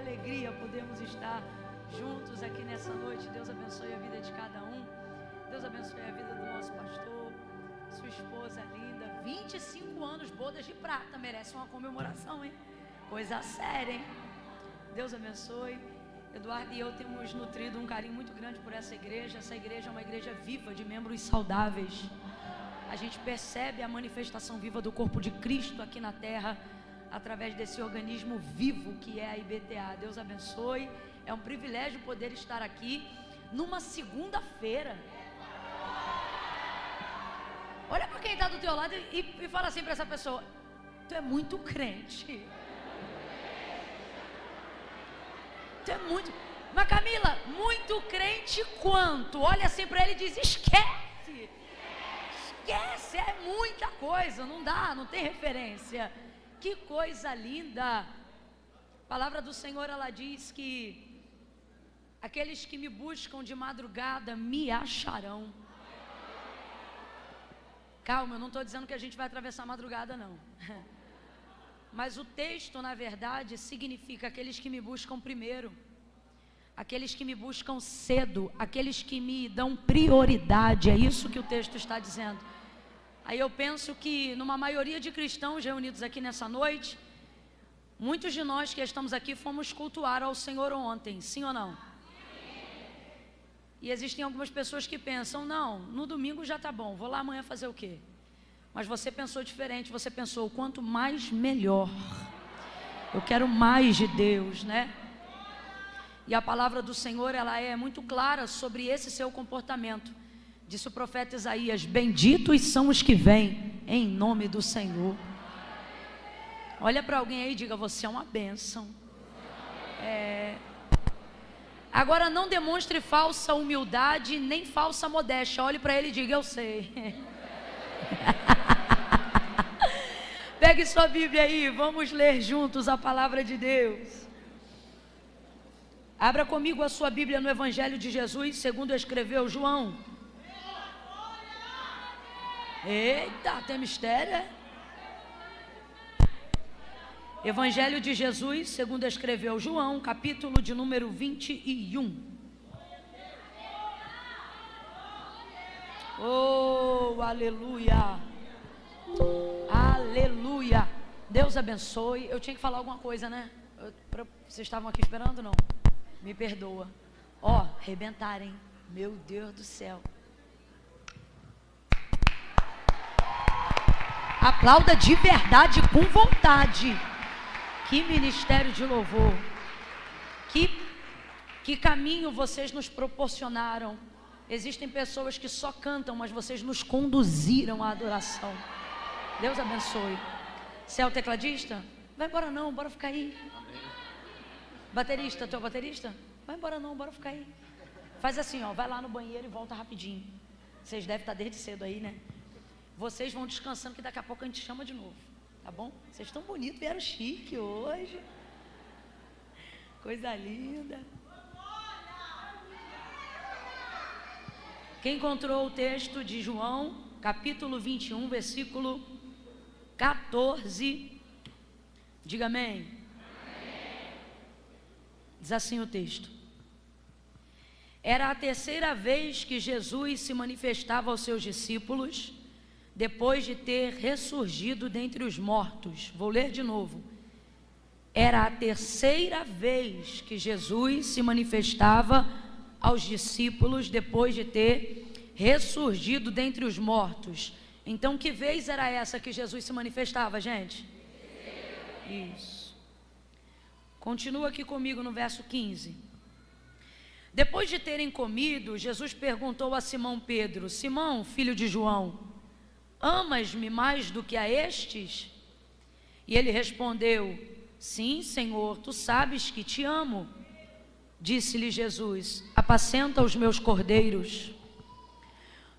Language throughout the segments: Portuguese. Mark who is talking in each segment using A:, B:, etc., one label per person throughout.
A: alegria podermos estar juntos aqui nessa noite. Deus abençoe a vida de cada um. Deus abençoe a vida do nosso pastor, sua esposa linda. 25 anos, bodas de prata, merece uma comemoração, hein? Coisa séria, hein? Deus abençoe. Eduardo e eu temos nutrido um carinho muito grande por essa igreja. Essa igreja é uma igreja viva, de membros saudáveis. A gente percebe a manifestação viva do corpo de Cristo aqui na terra, através desse organismo vivo que é a IBTA. Deus abençoe. É um privilégio poder estar aqui numa segunda-feira. Olha para quem está do teu lado e fala assim para essa pessoa: tu é muito crente. Tu é muito... Mas Camila, muito crente quanto? Olha assim para ele e diz: esquece. Esquece, é muita coisa, não dá, não tem referência. Que coisa linda. A palavra do Senhor, ela diz que aqueles que me buscam de madrugada me acharão. Calma, eu não estou dizendo que a gente vai atravessar a madrugada, não. Mas o texto, na verdade, significa aqueles que me buscam primeiro, aqueles que me buscam cedo, aqueles que me dão prioridade. É isso que o texto está dizendo. Aí eu penso que numa maioria de cristãos reunidos aqui nessa noite, muitos de nós que estamos aqui fomos cultuar ao Senhor ontem, sim ou não? E existem algumas pessoas que pensam: não, no domingo já está bom, vou lá amanhã fazer o quê? Mas você pensou diferente, você pensou: quanto mais melhor, eu quero mais de Deus, né? E a palavra do Senhor, ela é muito clara sobre esse seu comportamento. Disse o profeta Isaías: benditos são os que vêm em nome do Senhor. Olha para alguém aí e diga: você é uma bênção. Agora não demonstre falsa humildade nem falsa modéstia. Olhe para ele e diga: eu sei. Pegue sua Bíblia aí, vamos ler juntos a palavra de Deus. Abra comigo a sua Bíblia no Evangelho de Jesus, segundo escreveu João. Eita, tem mistério, é? Evangelho de Jesus, segundo escreveu João, capítulo de número 21. Oh, aleluia. Aleluia. Deus abençoe. Eu tinha que falar alguma coisa, né? Vocês estavam aqui esperando, não? Me perdoa. Ó, arrebentarem. Meu Deus do céu. Aplauda de verdade, com vontade. Que ministério de louvor. Que caminho vocês nos proporcionaram. Existem pessoas que só cantam, mas vocês nos conduziram à adoração. Deus abençoe. Você é o tecladista? Vai embora não, bora ficar aí. Baterista, tu é o baterista? Vai embora não, bora ficar aí. Faz assim, ó, vai lá no banheiro e volta rapidinho. Vocês devem estar desde cedo aí, né? Vocês vão descansando que daqui a pouco a gente chama de novo, tá bom? Vocês estão bonitos, vieram chique hoje. Coisa linda. Quem encontrou o texto de João, capítulo 21, versículo 14, diga amém. Diz assim o texto: era a terceira vez que Jesus se manifestava aos seus discípulos, depois de ter ressurgido dentre os mortos. Vou ler de novo. Era a terceira vez que Jesus se manifestava aos discípulos, depois de ter ressurgido dentre os mortos. Então, que vez era essa que Jesus se manifestava, gente? Isso. Continua aqui comigo no verso 15. Depois de terem comido, Jesus perguntou a Simão Pedro: Simão, filho de João, amas-me mais do que a estes? E ele respondeu: sim, Senhor, tu sabes que te amo. Disse-lhe Jesus: apacenta os meus cordeiros.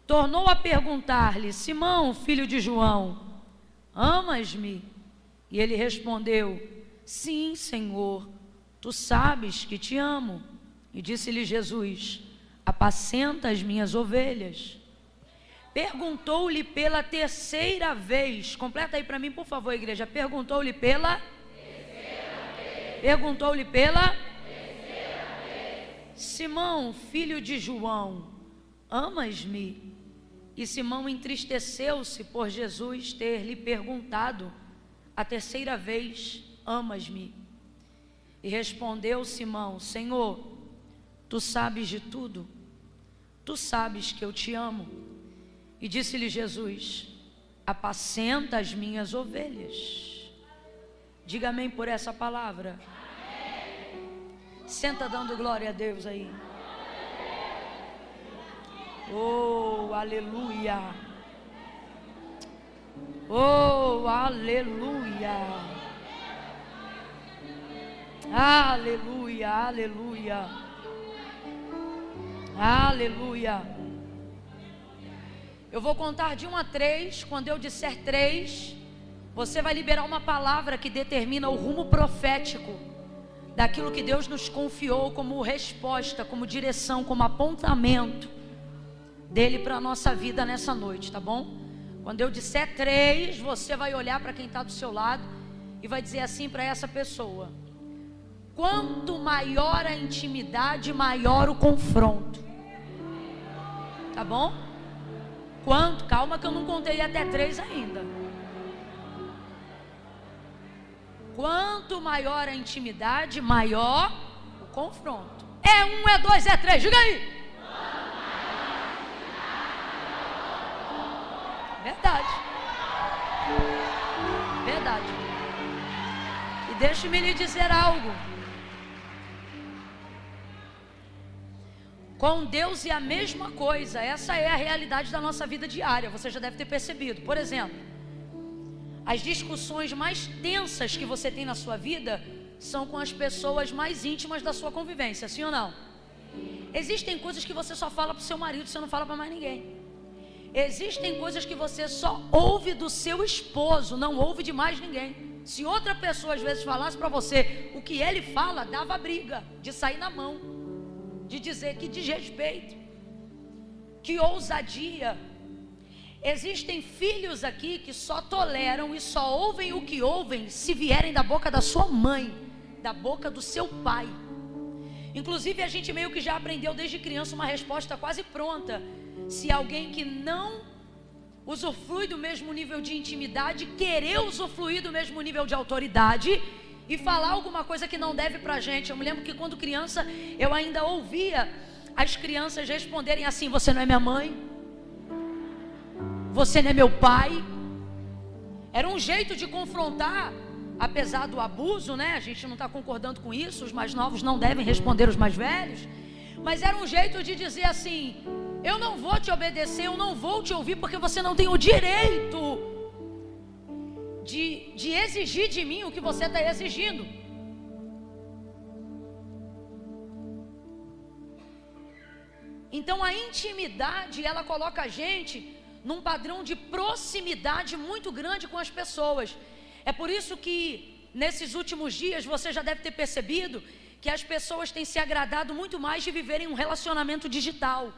A: Tornou a perguntar-lhe: Simão, filho de João, amas-me? E ele respondeu: sim, Senhor, tu sabes que te amo. E disse-lhe Jesus: apacenta as minhas ovelhas. Perguntou-lhe pela terceira vez. Completa aí para mim, por favor, igreja. Perguntou-lhe pela terceira vez: Perguntou-lhe pela Simão, filho de João, amas-me? E Simão entristeceu-se por Jesus ter lhe perguntado a terceira vez, amas-me? E respondeu Simão, Senhor, tu sabes de tudo, tu sabes que eu te amo. E disse-lhe Jesus, apacenta as minhas ovelhas. Diga amém por essa palavra. Senta dando glória a Deus aí. Oh, aleluia. Oh, aleluia. Aleluia, aleluia. Aleluia. Eu vou contar de 1 a 3. Quando eu disser 3, você vai liberar uma palavra que determina o rumo profético daquilo que Deus nos confiou como resposta, como direção, como apontamento dele para a nossa vida nessa noite, tá bom? Quando eu disser 3, você vai olhar para quem está do seu lado e vai dizer assim para essa pessoa: quanto maior a intimidade, maior o confronto. Tá bom? Quanto? Calma que eu não contei até 3 ainda. Quanto maior a intimidade, maior o confronto. É 1, é 2, é 3, diga aí. Verdade. Verdade. E deixe-me lhe dizer algo. Com Deus é a mesma coisa. Essa é a realidade da nossa vida diária. Você já deve ter percebido. Por exemplo, as discussões mais tensas que você tem na sua vida são com as pessoas mais íntimas da sua convivência, sim ou não? Existem coisas que você só fala para o seu marido, você não fala para mais ninguém. Existem coisas que você só ouve do seu esposo, não ouve de mais ninguém. Se outra pessoa às vezes falasse para você o que ele fala, dava briga, de sair na mão, de dizer que desrespeito, que ousadia. Existem filhos aqui que só toleram e só ouvem o que ouvem se vierem da boca da sua mãe, da boca do seu pai. Inclusive a gente meio que já aprendeu desde criança uma resposta quase pronta. Se alguém que não usufrui do mesmo nível de intimidade querer usufruir do mesmo nível de autoridade e falar alguma coisa que não deve pra gente. Eu me lembro que quando criança eu ainda ouvia as crianças responderem assim: você não é minha mãe, você não é meu pai. Era um jeito de confrontar, apesar do abuso, né? A gente não está concordando com isso. Os mais novos não devem responder os mais velhos, mas era um jeito de dizer assim: eu não vou te obedecer, eu não vou te ouvir, porque você não tem o direito de exigir de mim o que você está exigindo. Então a intimidade, ela coloca a gente num padrão de proximidade muito grande com as pessoas. É por isso que nesses últimos dias você já deve ter percebido que as pessoas têm se agradado muito mais de viverem um relacionamento digital.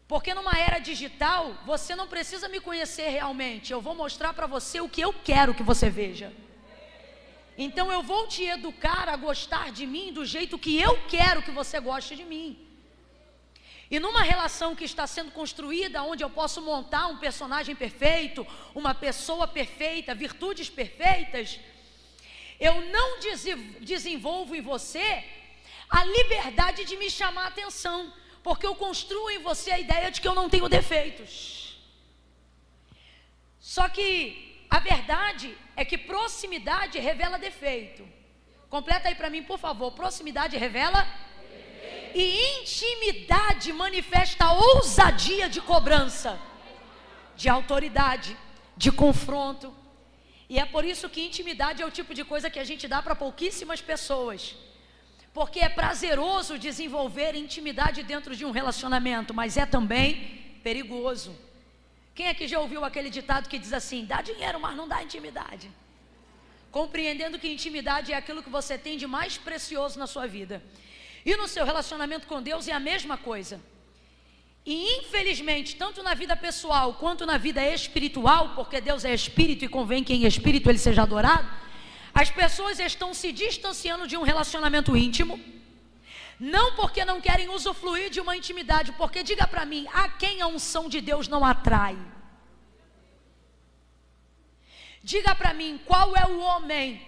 A: Porque numa era digital, você não precisa me conhecer realmente. Eu vou mostrar para você o que eu quero que você veja. Então eu vou te educar a gostar de mim do jeito que eu quero que você goste de mim. E numa relação que está sendo construída, onde eu posso montar um personagem perfeito, uma pessoa perfeita, virtudes perfeitas, eu não desenvolvo em você a liberdade de me chamar a atenção, porque eu construo em você a ideia de que eu não tenho defeitos. Só que a verdade é que proximidade revela defeito. Completa aí para mim, por favor. Proximidade revela defeito. E intimidade manifesta ousadia de cobrança, de autoridade, de confronto. E é por isso que intimidade é o tipo de coisa que a gente dá para pouquíssimas pessoas. Porque é prazeroso desenvolver intimidade dentro de um relacionamento, mas é também perigoso. Quem aqui já ouviu aquele ditado que diz assim: dá dinheiro, mas não dá intimidade? Compreendendo que intimidade é aquilo que você tem de mais precioso na sua vida. E no seu relacionamento com Deus é a mesma coisa. E infelizmente, tanto na vida pessoal quanto na vida espiritual, porque Deus é espírito e convém que em espírito Ele seja adorado, As pessoas estão se distanciando de um relacionamento íntimo, não porque não querem usufruir de uma intimidade, porque diga para mim, a quem a unção de Deus não atrai? Diga para mim, qual é o homem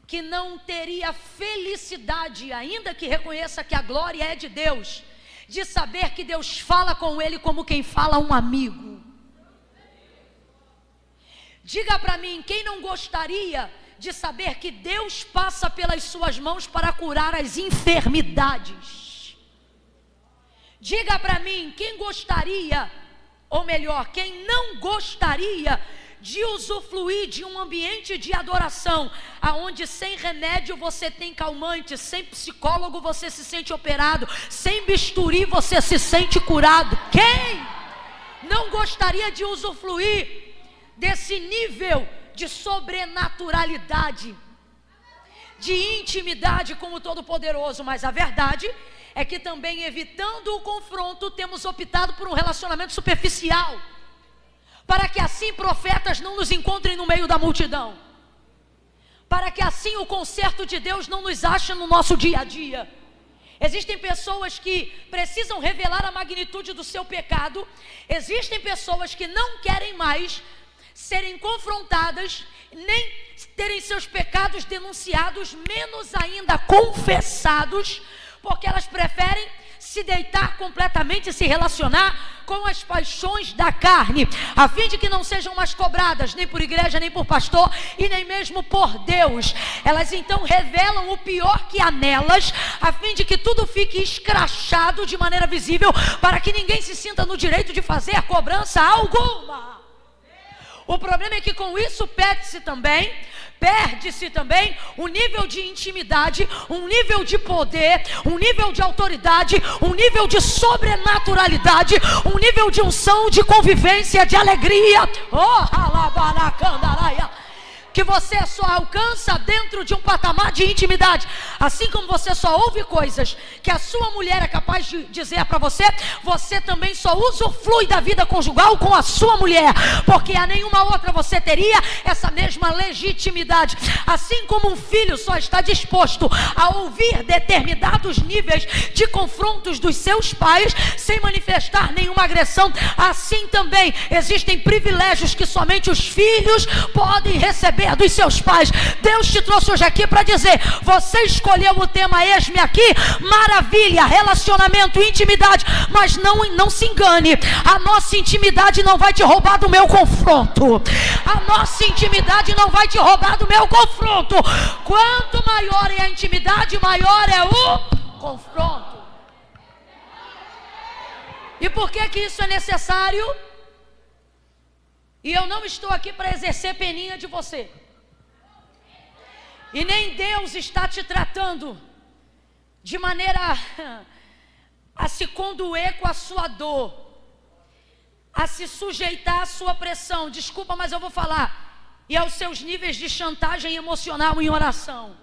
A: que não teria felicidade, ainda que reconheça que a glória é de Deus, de saber que Deus fala com ele como quem fala a um amigo? Diga para mim, quem não gostaria de saber que Deus passa pelas suas mãos para curar as enfermidades? Diga para mim, quem gostaria, ou melhor, quem não gostaria de usufruir de um ambiente de adoração, aonde sem remédio você tem calmante, sem psicólogo você se sente operado, sem bisturi você se sente curado? Quem não gostaria de usufruir desse nível de sobrenaturalidade, de intimidade com o Todo-Poderoso? Mas a verdade é que também, evitando o confronto, temos optado por um relacionamento superficial, para que assim profetas não nos encontrem no meio da multidão, para que assim o conserto de Deus não nos ache no nosso dia a dia. Existem pessoas que precisam revelar a magnitude do seu pecado, existem pessoas que não querem mais serem confrontadas, nem terem seus pecados denunciados, menos ainda confessados, porque elas preferem se deitar completamente e se relacionar com as paixões da carne, a fim de que não sejam mais cobradas, nem por igreja, nem por pastor, e nem mesmo por Deus. Elas então revelam o pior que há nelas, a fim de que tudo fique escrachado de maneira visível, para que ninguém se sinta no direito de fazer cobrança alguma. O problema é que com isso perde-se também um nível de intimidade, um nível de poder, um nível de autoridade, um nível de sobrenaturalidade, um nível de unção, de convivência, de alegria. Que você só alcança dentro de um patamar de intimidade. Assim como você só ouve coisas que a sua mulher é capaz de dizer para você, você também só usufrui da vida conjugal com a sua mulher, porque a nenhuma outra você teria essa mesma legitimidade. Assim como um filho só está disposto a ouvir determinados níveis de confrontos dos seus pais, sem manifestar nenhuma agressão, assim também existem privilégios que somente os filhos podem receber dos seus pais. Deus te trouxe hoje aqui para dizer, você escolheu o tema eis-me aqui, maravilha, relacionamento, intimidade, mas não se engane, a nossa intimidade não vai te roubar do meu confronto, a nossa intimidade não vai te roubar do meu confronto. Quanto maior é a intimidade, maior é o confronto. E por que isso é necessário? E eu não estou aqui para exercer peninha de você. E nem Deus está te tratando de maneira a se condoer com a sua dor, a se sujeitar à sua pressão. Desculpa, mas eu vou falar. E aos seus níveis de chantagem emocional em oração.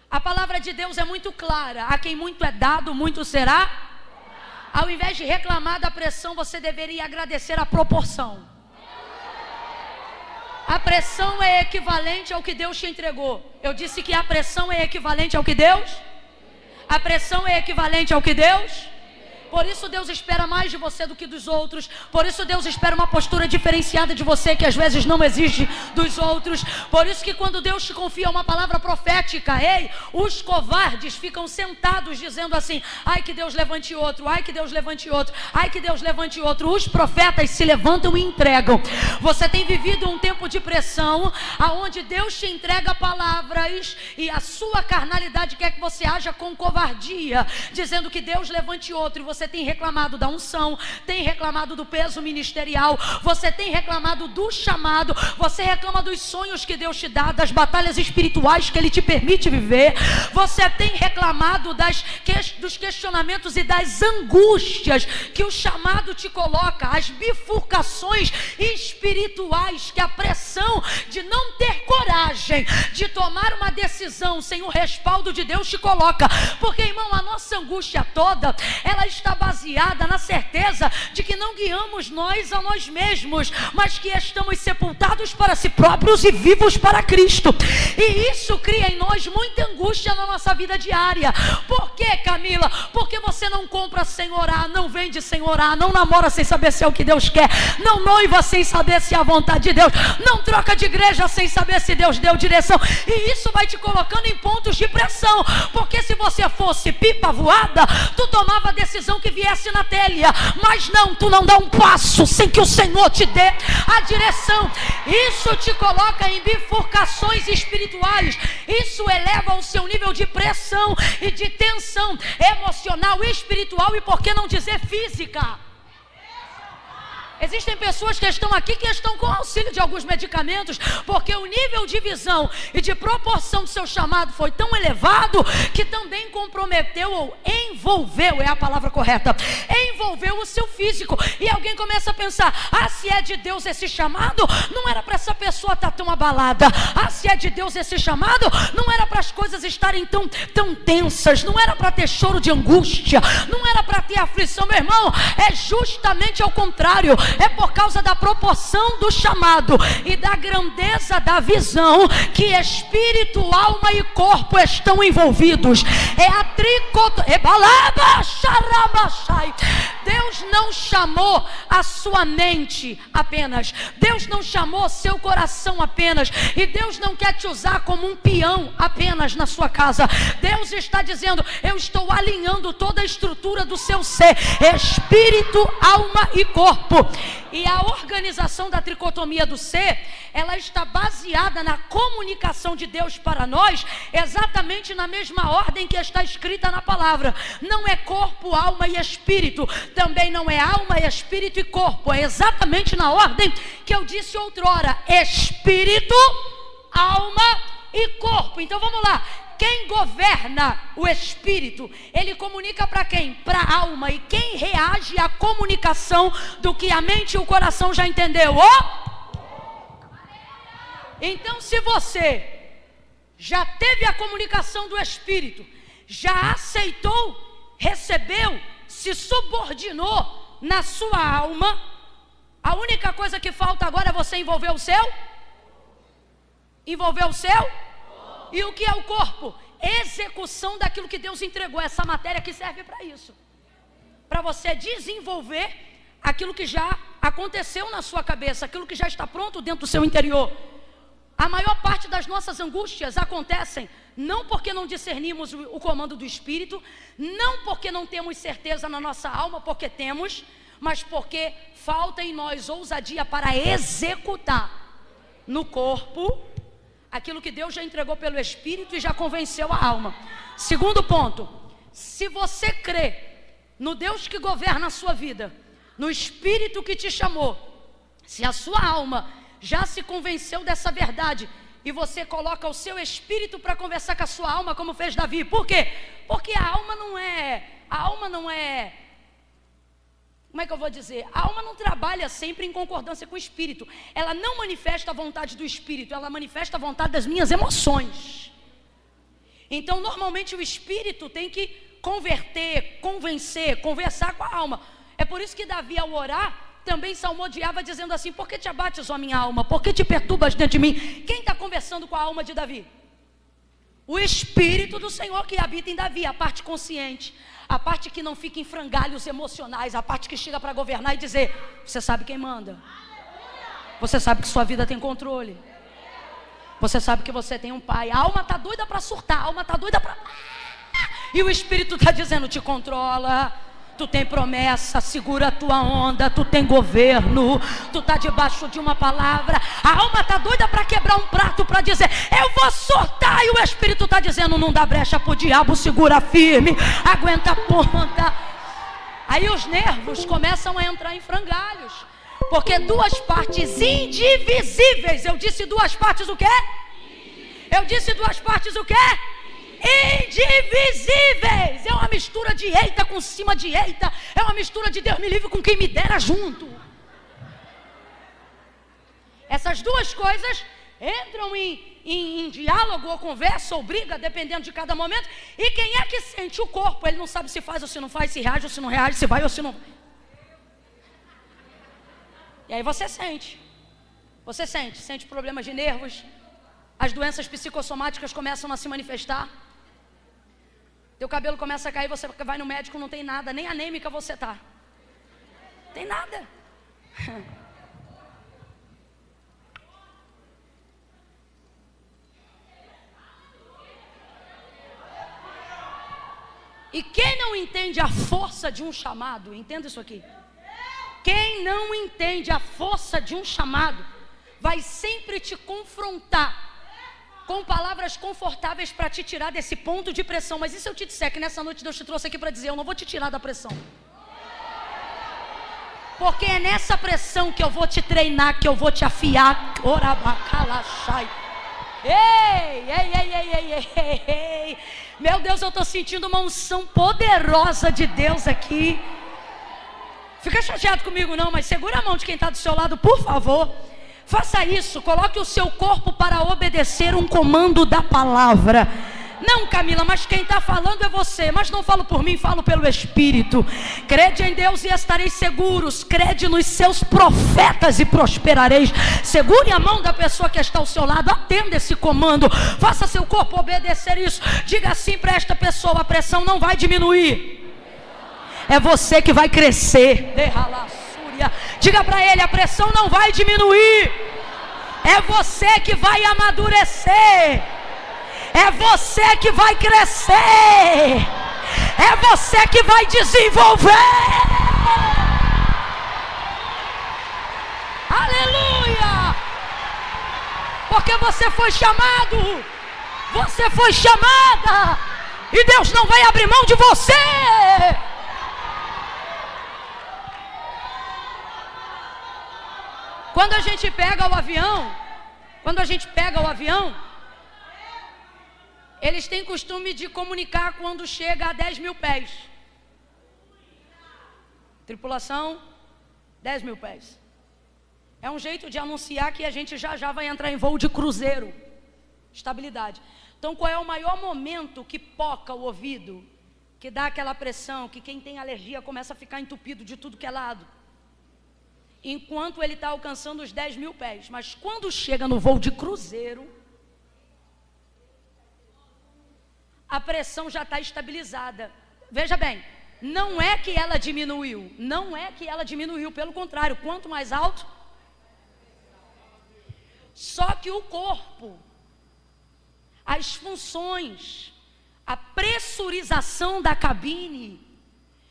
A: A palavra de Deus é muito clara. A quem muito é dado, muito será. Ao invés de reclamar da pressão, você deveria agradecer a proporção. A pressão é equivalente ao que Deus te entregou. Eu disse que a pressão é equivalente ao que Deus? A pressão é equivalente ao que Deus? Por isso Deus espera mais de você do que dos outros. Por isso Deus espera uma postura diferenciada de você, que às vezes não exige dos outros. Por isso que quando Deus te confia uma palavra profética, os covardes ficam sentados dizendo assim, ai que Deus levante outro, ai que Deus levante outro, ai que Deus levante outro. Os profetas se levantam e entregam. Você tem vivido um tempo de pressão, aonde Deus te entrega palavras e a sua carnalidade quer que você haja com covardia, dizendo que Deus levante outro, e você tem reclamado da unção, tem reclamado do peso ministerial, você tem reclamado do chamado, você reclama dos sonhos que Deus te dá, das batalhas espirituais que Ele te permite viver, você tem reclamado dos questionamentos e das angústias que o chamado te coloca, as bifurcações espirituais que a pressão de não ter coragem de tomar uma decisão sem o respaldo de Deus te coloca, porque irmão, a nossa angústia toda, ela está está baseada na certeza de que não guiamos nós a nós mesmos, mas que estamos sepultados para si próprios e vivos para Cristo. E isso cria em nós muita angústia na nossa vida diária. Por quê, Camila? Porque você não compra sem orar, não vende sem orar, não namora sem saber se é o que Deus quer, não noiva sem saber se é a vontade de Deus, não troca de igreja sem saber se Deus deu direção. E isso vai te colocando em pontos de pressão, porque se você fosse pipa voada, tu tomava a decisão que viesse na telha, mas não, tu não dá um passo sem que o Senhor te dê a direção. Isso te coloca em bifurcações espirituais, isso eleva o seu nível de pressão e de tensão emocional, espiritual e por que não dizer física. Existem pessoas que estão aqui que estão com auxílio de alguns medicamentos, porque o nível de visão e de proporção do seu chamado foi tão elevado que também comprometeu ou envolveu, é a palavra correta, envolveu o seu físico. E alguém começa a pensar, se é de Deus esse chamado, não era para essa pessoa estar tão abalada. Se é de Deus esse chamado, não era para as coisas estarem tão tensas, não era para ter choro de angústia, não era para ter aflição. Meu irmão, é justamente ao contrário. É por causa da proporção do chamado e da grandeza da visão que espírito, alma e corpo estão envolvidos. É a Deus não chamou a sua mente apenas, Deus não chamou seu coração apenas, e Deus não quer te usar como um peão apenas na sua casa. Deus está dizendo, eu estou alinhando toda a estrutura do seu ser, espírito, alma e corpo. E a organização da tricotomia do ser, ela está baseada na comunicação de Deus para nós, exatamente na mesma ordem que está escrita na palavra. Não é corpo, alma e espírito, também não é alma, espírito e corpo, é exatamente na ordem que eu disse outrora, espírito, alma e corpo. Então vamos lá. Quem governa o espírito, ele comunica para quem? Para a alma. E quem reage à comunicação do que a mente e o coração já entendeu? Então, se você já teve a comunicação do espírito, já aceitou, recebeu, se subordinou na sua alma, a única coisa que falta agora é você envolver o seu? Envolver o seu? E o que é o corpo? Execução daquilo que Deus entregou, essa matéria que serve para isso, para você desenvolver aquilo que já aconteceu na sua cabeça, aquilo que já está pronto dentro do seu interior. A maior parte das nossas angústias acontecem não porque não discernimos o comando do Espírito, não porque não temos certeza na nossa alma, porque temos, mas porque falta em nós ousadia para executar no corpo aquilo que Deus já entregou pelo Espírito e já convenceu a alma. Segundo ponto, se você crê no Deus que governa a sua vida, no Espírito que te chamou, se a sua alma já se convenceu dessa verdade e você coloca o seu espírito para conversar com a sua alma, como fez Davi. Por quê? Porque a alma não é, como é que eu vou dizer? A alma não trabalha sempre em concordância com o espírito. Ela não manifesta a vontade do espírito, ela manifesta a vontade das minhas emoções. Então, normalmente o espírito tem que converter, convencer, conversar com a alma. É por isso que Davi, ao orar, também salmodiava dizendo assim: por que te abates, ó minha alma? Por que te perturbas dentro de mim? Quem está conversando com a alma de Davi? O Espírito do Senhor que habita em Davi, a parte consciente, a parte que não fica em frangalhos emocionais, a parte que chega para governar e dizer: você sabe quem manda, você sabe que sua vida tem controle, você sabe que você tem um pai. A alma está doida para surtar, a alma está doida para... E o Espírito está dizendo: te controla, tu tem promessa, segura a tua onda, tu tem governo, tu está debaixo de uma palavra. A alma está doida para quebrar um prato, para dizer: eu vou surtar. E o Espírito está dizendo: não dá brecha para o diabo, segura firme, aguenta a ponta. Aí os nervos começam a entrar em frangalhos, porque duas partes indivisíveis. Eu disse duas partes o quê? Eu disse duas partes o quê? Indivisíveis. É uma mistura de eita com cima de eita. É uma mistura de Deus me livre com quem me dera junto. Essas duas coisas entram em diálogo ou conversa ou briga, dependendo de cada momento. E quem é que sente? O corpo. Ele não sabe se faz ou se não faz, se reage ou se não reage, se vai ou se não. E aí você sente problemas de nervos, as doenças psicossomáticas começam a se manifestar, teu cabelo começa a cair, você vai no médico, não tem nada, nem anêmica você tá, tem nada. E quem não entende a força de um chamado, entenda isso aqui, quem não entende a força de um chamado, vai sempre te confrontar com palavras confortáveis para te tirar desse ponto de pressão. Mas e se eu te disser que nessa noite Deus te trouxe aqui para dizer, eu não vou te tirar da pressão, porque é nessa pressão que eu vou te treinar, que eu vou te afiar. Ei. Meu Deus, eu estou sentindo uma unção poderosa de Deus aqui. Fica chateado comigo não, mas segura a mão de quem está do seu lado, por favor. Faça isso, coloque o seu corpo para obedecer um comando da palavra. Não, Camila, mas quem está falando é você. Mas não falo por mim, falo pelo Espírito. Crede em Deus e estareis seguros. Crede nos seus profetas e prosperareis. Segure a mão da pessoa que está ao seu lado. Atenda esse comando. Faça seu corpo obedecer isso. Diga assim para esta pessoa: a pressão não vai diminuir, é você que vai crescer. Diga para ele: a pressão não vai diminuir, é você que vai amadurecer, é você que vai crescer, é você que vai desenvolver. Aleluia! Porque você foi chamado, você foi chamada, e Deus não vai abrir mão de você. Quando a gente pega o avião, eles têm costume de comunicar quando chega a 10.000 pés. Tripulação, 10.000 pés. É um jeito de anunciar que a gente já vai entrar em voo de cruzeiro. Estabilidade. Então, qual é o maior momento que poca o ouvido, que dá aquela pressão, que quem tem alergia começa a ficar entupido de tudo que é lado? Enquanto ele está alcançando os 10.000 pés. Mas quando chega no voo de cruzeiro, a pressão já está estabilizada. Veja bem, não é que ela diminuiu, pelo contrário, quanto mais alto. Só que o corpo, as funções, a pressurização da cabine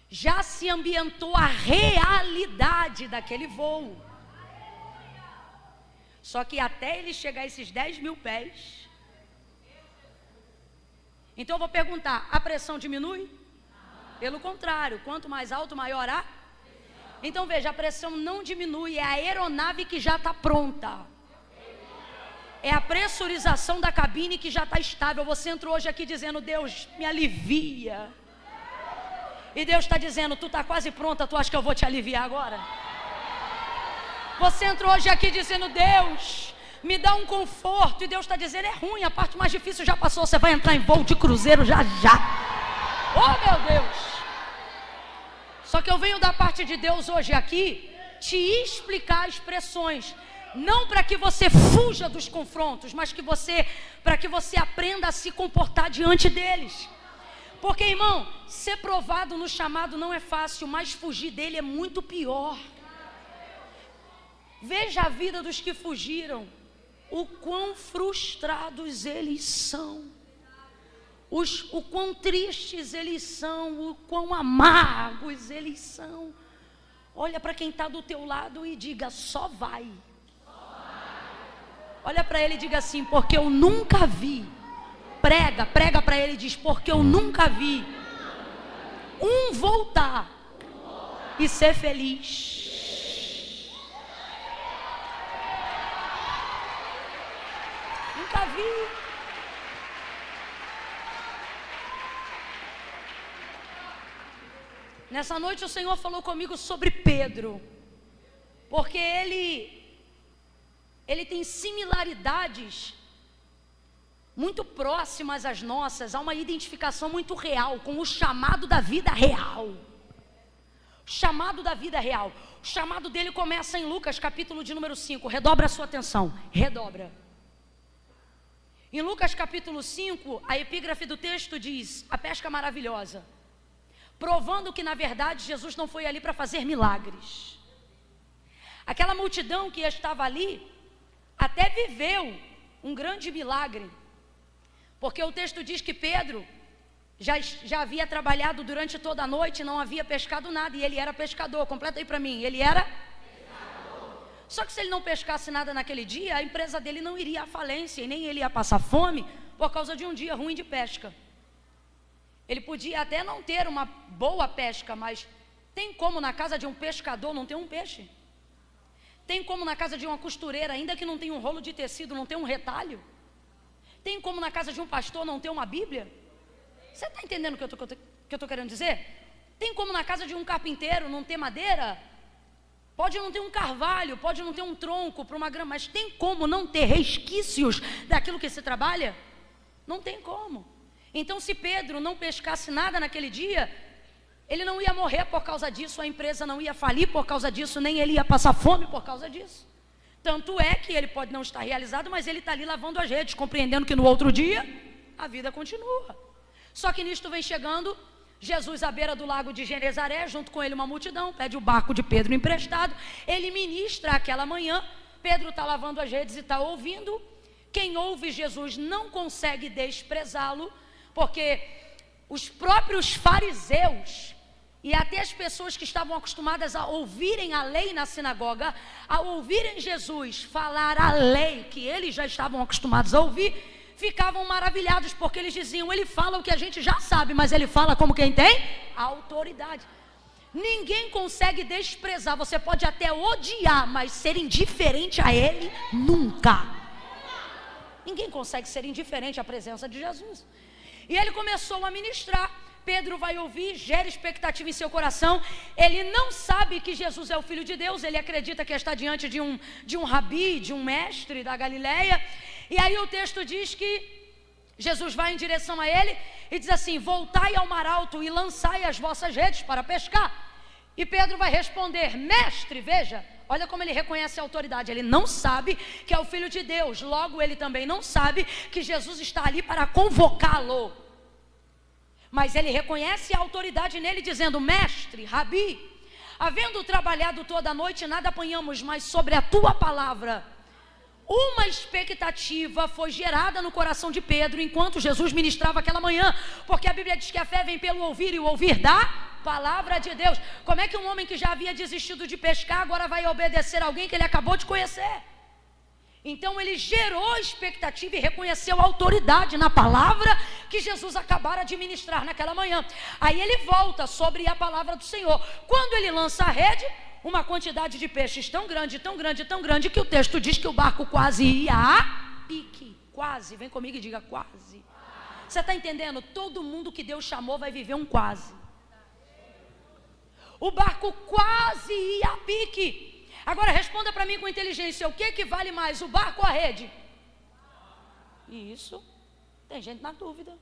A: já se ambientou a realidade daquele voo. Só que até ele chegar a esses 10.000 pés, então eu vou perguntar: a pressão diminui? Pelo contrário, quanto mais alto, maior a. Então veja, a pressão não diminui, é a aeronave que já está pronta. É a pressurização da cabine que já está estável. Você entrou hoje aqui dizendo: Deus, me alivia. E Deus está dizendo: tu está quase pronta, tu acha que eu vou te aliviar agora? Você entrou hoje aqui dizendo: Deus, me dá um conforto. E Deus está dizendo: é ruim, a parte mais difícil já passou, você vai entrar em voo de cruzeiro já. Oh meu Deus! Só que eu venho da parte de Deus hoje aqui te explicar expressões, não para que você fuja dos confrontos, mas para que você aprenda a se comportar diante deles. Porque, irmão, ser provado no chamado não é fácil, mas fugir dele é muito pior. Veja a vida dos que fugiram, o quão frustrados eles são, o quão tristes eles são, o quão amargos eles são. Olha para quem está do teu lado e diga: só vai. Olha para ele e diga assim: porque eu nunca vi. Prega para ele e diz: porque eu nunca vi um voltar e ser feliz. Nunca vi. Nessa noite o Senhor falou comigo sobre Pedro, porque ele ele tem similaridades muito próximas às nossas, há uma identificação muito real com o chamado da vida real. Chamado da vida real. O chamado dele começa em Lucas, capítulo de número 5. Redobra a sua atenção. Redobra. Em Lucas, capítulo 5, a epígrafe do texto diz: a pesca maravilhosa. Provando que, na verdade, Jesus não foi ali para fazer milagres. Aquela multidão que estava ali até viveu um grande milagre. Porque o texto diz que Pedro já havia trabalhado durante toda a noite, não havia pescado nada, e ele era pescador. Completa aí para mim, ele era pescador. Só que se ele não pescasse nada naquele dia, a empresa dele não iria à falência, e nem ele ia passar fome por causa de um dia ruim de pesca. Ele podia até não ter uma boa pesca, mas tem como na casa de um pescador não ter um peixe? Tem como na casa de uma costureira, ainda que não tenha um rolo de tecido, não ter um retalho? Tem como na casa de um pastor não ter uma Bíblia? Você está entendendo o que eu estou querendo dizer? Tem como na casa de um carpinteiro não ter madeira? Pode não ter um carvalho, pode não ter um tronco para uma grama, mas tem como não ter resquícios daquilo que se trabalha? Não tem como. Então, se Pedro não pescasse nada naquele dia, ele não ia morrer por causa disso, a empresa não ia falir por causa disso, nem ele ia passar fome por causa disso. Tanto é que ele pode não estar realizado, mas ele está ali lavando as redes, compreendendo que no outro dia a vida continua. Só que nisto vem chegando Jesus à beira do lago de Genezaré, junto com ele uma multidão, pede o barco de Pedro emprestado, ele ministra aquela manhã, Pedro está lavando as redes e está ouvindo. Quem ouve Jesus não consegue desprezá-lo, porque os próprios fariseus e até as pessoas que estavam acostumadas a ouvirem a lei na sinagoga, ao ouvirem Jesus falar a lei que eles já estavam acostumados a ouvir, ficavam maravilhados, porque eles diziam: ele fala o que a gente já sabe, mas ele fala como quem tem autoridade. Ninguém consegue desprezar, você pode até odiar, mas ser indiferente a ele, nunca. Ninguém consegue ser indiferente à presença de Jesus. E ele começou a ministrar. Pedro vai ouvir, gera expectativa em seu coração. Ele não sabe que Jesus é o Filho de Deus, ele acredita que está diante de um rabi, de um mestre da Galileia. E aí o texto diz que Jesus vai em direção a ele e diz assim: voltai ao mar alto e lançai as vossas redes para pescar. E Pedro vai responder: mestre, veja, olha como ele reconhece a autoridade. Ele não sabe que é o Filho de Deus, logo ele também não sabe que Jesus está ali para convocá-lo. Mas ele reconhece a autoridade nele, dizendo: mestre, rabi, havendo trabalhado toda a noite, nada apanhamos, mas sobre a tua palavra. Uma expectativa foi gerada no coração de Pedro enquanto Jesus ministrava aquela manhã, porque a Bíblia diz que a fé vem pelo ouvir e o ouvir da palavra de Deus. Como é que um homem que já havia desistido de pescar agora vai obedecer a alguém que ele acabou de conhecer? Então ele gerou expectativa e reconheceu a autoridade na palavra que Jesus acabara de ministrar naquela manhã. Aí ele volta sobre a palavra do Senhor. Quando ele lança a rede, uma quantidade de peixes tão grande, tão grande, tão grande, que o texto diz que o barco quase ia a pique. Quase, vem comigo e diga quase. Você está entendendo? Todo mundo que Deus chamou vai viver um quase. O barco quase ia a pique. Agora responda para mim com inteligência: o que vale mais, o barco ou a rede? Isso, tem gente na dúvida.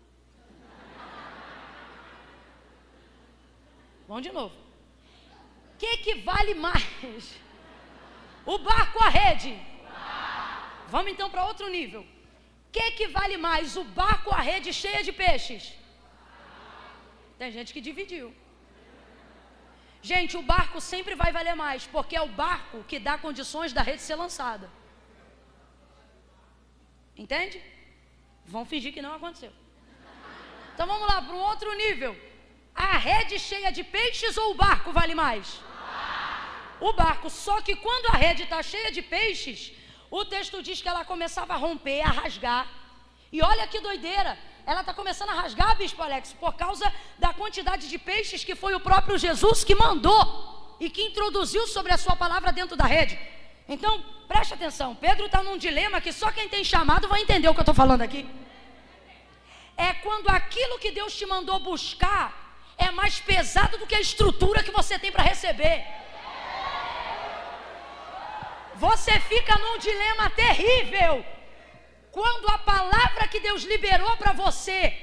A: Vamos de novo. O que vale mais, o barco ou a rede? Vamos então para outro nível. O que vale mais, o barco ou a rede cheia de peixes? Tem gente que dividiu. Gente, o barco sempre vai valer mais, porque é o barco que dá condições da rede ser lançada. Entende? Vão fingir que não aconteceu. Então vamos lá para um outro nível. A rede cheia de peixes ou o barco vale mais? O barco. Só que quando a rede está cheia de peixes, o texto diz que ela começava a romper, a rasgar. E olha que doideira. Ela está começando a rasgar, bispo Alex, por causa da quantidade de peixes que foi o próprio Jesus que mandou e que introduziu sobre a sua palavra dentro da rede. Então, preste atenção, Pedro está num dilema que só quem tem chamado vai entender o que eu estou falando aqui. É quando aquilo que Deus te mandou buscar é mais pesado do que a estrutura que você tem para receber. Você fica num dilema terrível quando a palavra que Deus liberou para você,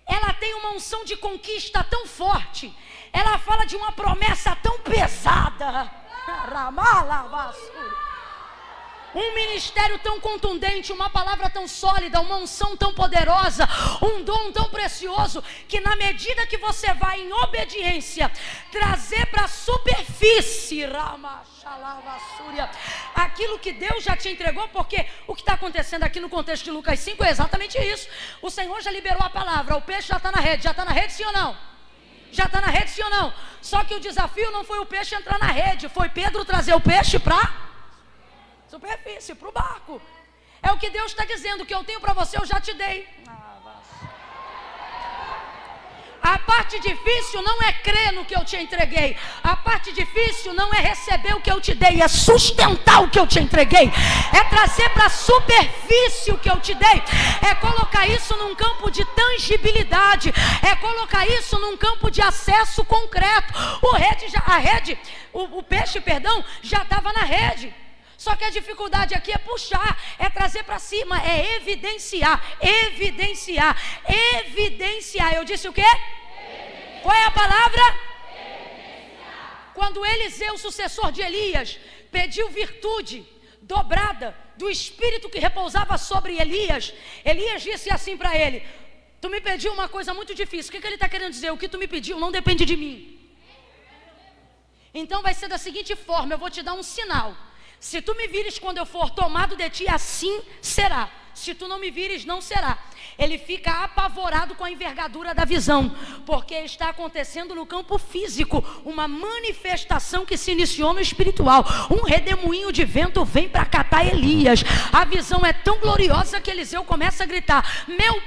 A: ela tem uma unção de conquista tão forte, ela fala de uma promessa tão pesada, um ministério tão contundente, uma palavra tão sólida, uma unção tão poderosa, um dom tão precioso, que na medida que você vai em obediência, trazer para a superfície aquilo que Deus já te entregou, porque o que está acontecendo aqui no contexto de Lucas 5 é exatamente isso. O Senhor já liberou a palavra, o peixe já está na rede sim ou não? Já está na rede sim ou não? Só que o desafio não foi o peixe entrar na rede, foi Pedro trazer o peixe para superfície, para o barco. É o que Deus está dizendo, o que eu tenho para você eu já te dei. A parte difícil não é crer no que eu te entreguei. A parte difícil não é receber o que eu te dei, é sustentar o que eu te entreguei, é trazer para a superfície o que eu te dei, é colocar isso num campo de tangibilidade, é colocar isso num campo de acesso concreto. O peixe já estava na rede. Só que a dificuldade aqui é puxar, é trazer para cima, é evidenciar. Eu disse o quê? Qual é a palavra? Quando Eliseu, sucessor de Elias, pediu virtude dobrada do espírito que repousava sobre Elias, Elias disse assim para ele: tu me pediu uma coisa muito difícil. O que ele está querendo dizer? O que tu me pediu não depende de mim. Então vai ser da seguinte forma: eu vou te dar um sinal. Se tu me vires quando eu for tomado de ti, assim será. Se tu não me vires, não será. Ele fica apavorado com a envergadura da visão, porque está acontecendo no campo físico uma manifestação que se iniciou no espiritual. Um redemoinho de vento vem para catar Elias. A visão é tão gloriosa que Eliseu começa a gritar: meu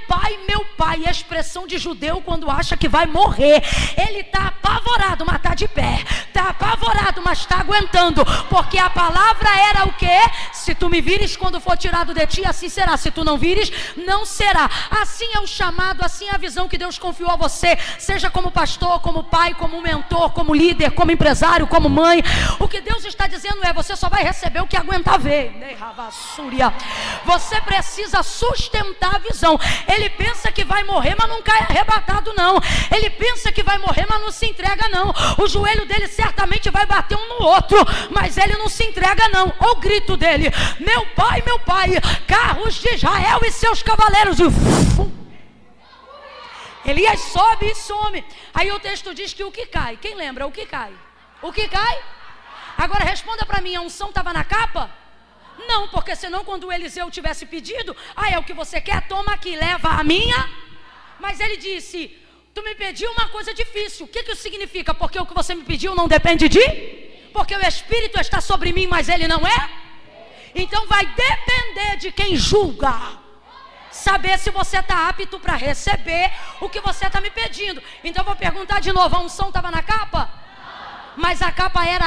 A: pai, a expressão de judeu quando acha que vai morrer. Ele está apavorado, mas está de pé. Está apavorado, mas está aguentando, porque a palavra era o quê? Se tu me vires quando for tirado de ti, assim será. Se tu não vires, não será. Assim é o chamado, assim é a visão que Deus confiou a você, seja como pastor, como pai, como mentor, como líder, como empresário, como mãe. O que Deus está dizendo é: você só vai receber o que aguentar ver. Você precisa sustentar a visão. Ele pensa que vai morrer, mas não cai arrebatado não. Ele pensa que vai morrer, mas não se entrega não. O joelho dele certamente vai bater um no outro, mas ele não se entrega não. Olha o grito dele: meu pai, carros de Israel e seus cavaleiros. Elias sobe e some. Aí o texto diz que o que cai, quem lembra o que cai? O que cai? Agora responda para mim: a unção estava na capa? Não, porque senão quando o Eliseu tivesse pedido: é o que você quer? Toma aqui, leva a minha. Mas ele disse: tu me pediu uma coisa difícil. O que isso significa? Porque o que você me pediu não depende de? Porque o Espírito está sobre mim, mas ele não é? Então vai depender de quem julga saber se você está apto para receber o que você está me pedindo. Então eu vou perguntar de novo: a unção estava na capa? Mas a capa era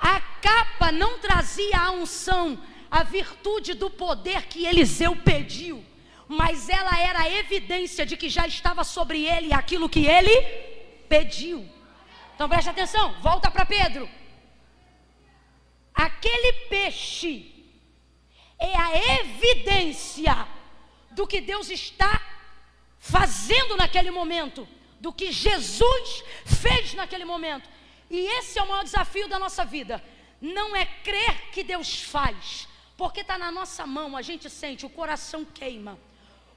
A: a capa não trazia a unção, a virtude do poder que Eliseu pediu, mas ela era a evidência de que já estava sobre ele aquilo que ele pediu. Então preste atenção, volta para Pedro. Aquele peixe é a evidência do que Deus está fazendo naquele momento, do que Jesus fez naquele momento. E esse é o maior desafio da nossa vida. Não é crer que Deus faz, porque está na nossa mão, a gente sente, o coração queima.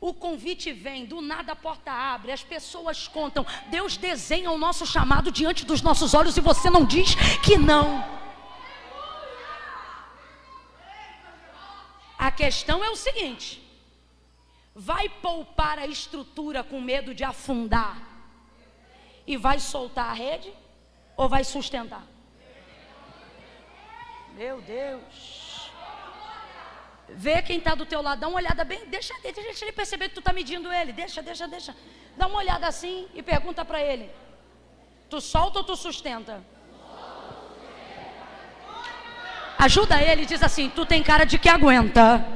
A: O convite vem, do nada a porta abre, as pessoas contam. Deus desenha o nosso chamado diante dos nossos olhos e você não diz que não. A questão é o seguinte: vai poupar a estrutura com medo de afundar e vai soltar a rede, ou vai sustentar? Meu Deus. Vê quem está do teu lado, dá uma olhada bem, deixa ele perceber que tu está medindo ele. Deixa. Dá uma olhada assim e pergunta para ele: tu solta ou tu sustenta? Ajuda ele e diz assim: tu tem cara de que aguenta.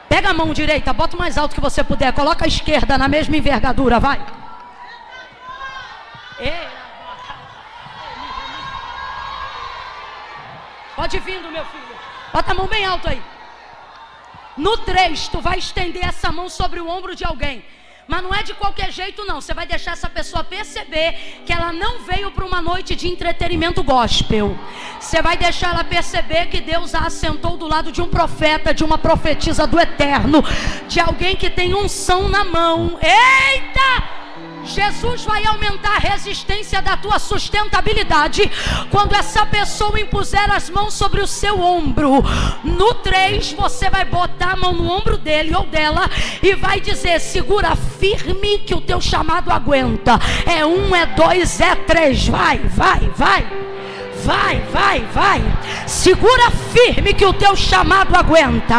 A: Pega a mão direita, bota o mais alto que você puder, coloca a esquerda na mesma envergadura, vai. Pode vindo, meu filho. Bota a mão bem alto aí. No 3, tu vai estender essa mão sobre o ombro de alguém. Mas não é de qualquer jeito não. Você vai deixar essa pessoa perceber que ela não veio para uma noite de entretenimento gospel. Você vai deixar ela perceber que Deus a assentou do lado de um profeta, de uma profetisa do eterno, de alguém que tem unção na mão. Eita! Jesus vai aumentar a resistência da tua sustentabilidade quando essa pessoa impuser as mãos sobre o seu ombro. No 3, você vai botar a mão no ombro dele ou dela e vai dizer: segura firme que o teu chamado aguenta. É 1, é 2, é 3. Vai, vai, vai. Vai, vai, vai. Segura firme que o teu chamado aguenta.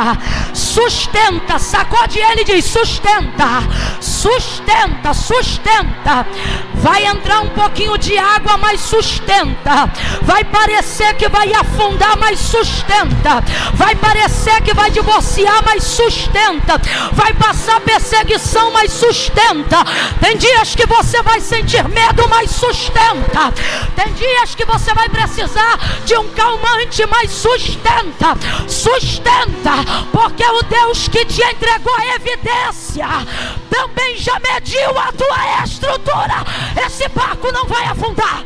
A: Sustenta, sacode ele e diz: sustenta, sustenta, sustenta. Vai entrar um pouquinho de água, mas sustenta. Vai parecer que vai afundar, mas sustenta. Vai parecer que vai divorciar, mas sustenta. Vai passar perseguição, mas sustenta. Tem dias que você vai sentir medo, mas sustenta. Tem dias que você vai precisar de um calmante, mas sustenta, sustenta, porque o Deus que te entregou a evidência também já mediu a tua estrutura. Esse barco não vai afundar,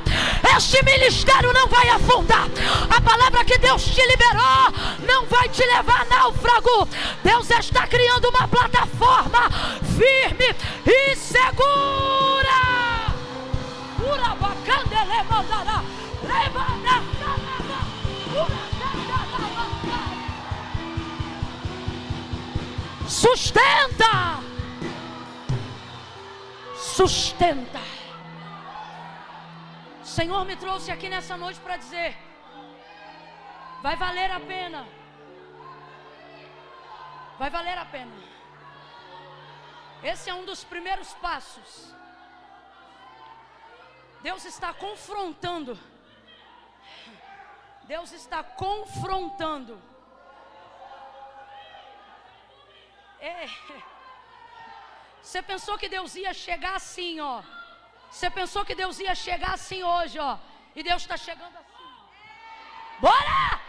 A: este ministério não vai afundar. A palavra que Deus te liberou não vai te levar a náufrago. Deus está criando uma plataforma firme e segura. Sustenta, sustenta. O Senhor me trouxe aqui nessa noite para dizer: vai valer a pena, vai valer a pena. Esse é um dos primeiros passos. Deus está confrontando. Deus está confrontando. Você pensou que Deus ia chegar assim, ó. Você pensou que Deus ia chegar assim hoje, ó. E Deus está chegando assim. Bora!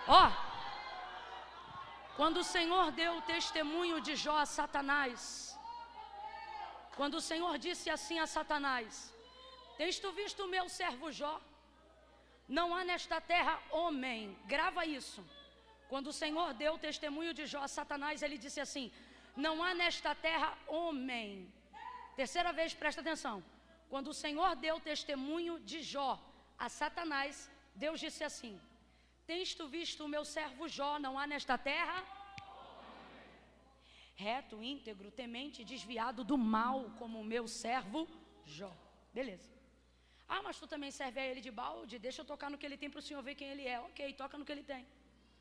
A: Ó, quando o Senhor deu o testemunho de Jó a Satanás, quando o Senhor disse assim a Satanás: tens tu visto o meu servo Jó? Não há nesta terra homem. Grava isso. Quando o Senhor deu o testemunho de Jó a Satanás, ele disse assim: não há nesta terra homem. Terceira vez, presta atenção. Quando o Senhor deu o testemunho de Jó a Satanás, Deus disse assim: tens tu visto o meu servo Jó? Não há nesta terra reto, íntegro, temente, desviado do mal como o meu servo Jó. Beleza. Ah, mas tu também serve a ele de balde? Deixa eu tocar no que ele tem para o Senhor ver quem ele é. Ok, toca no que ele tem.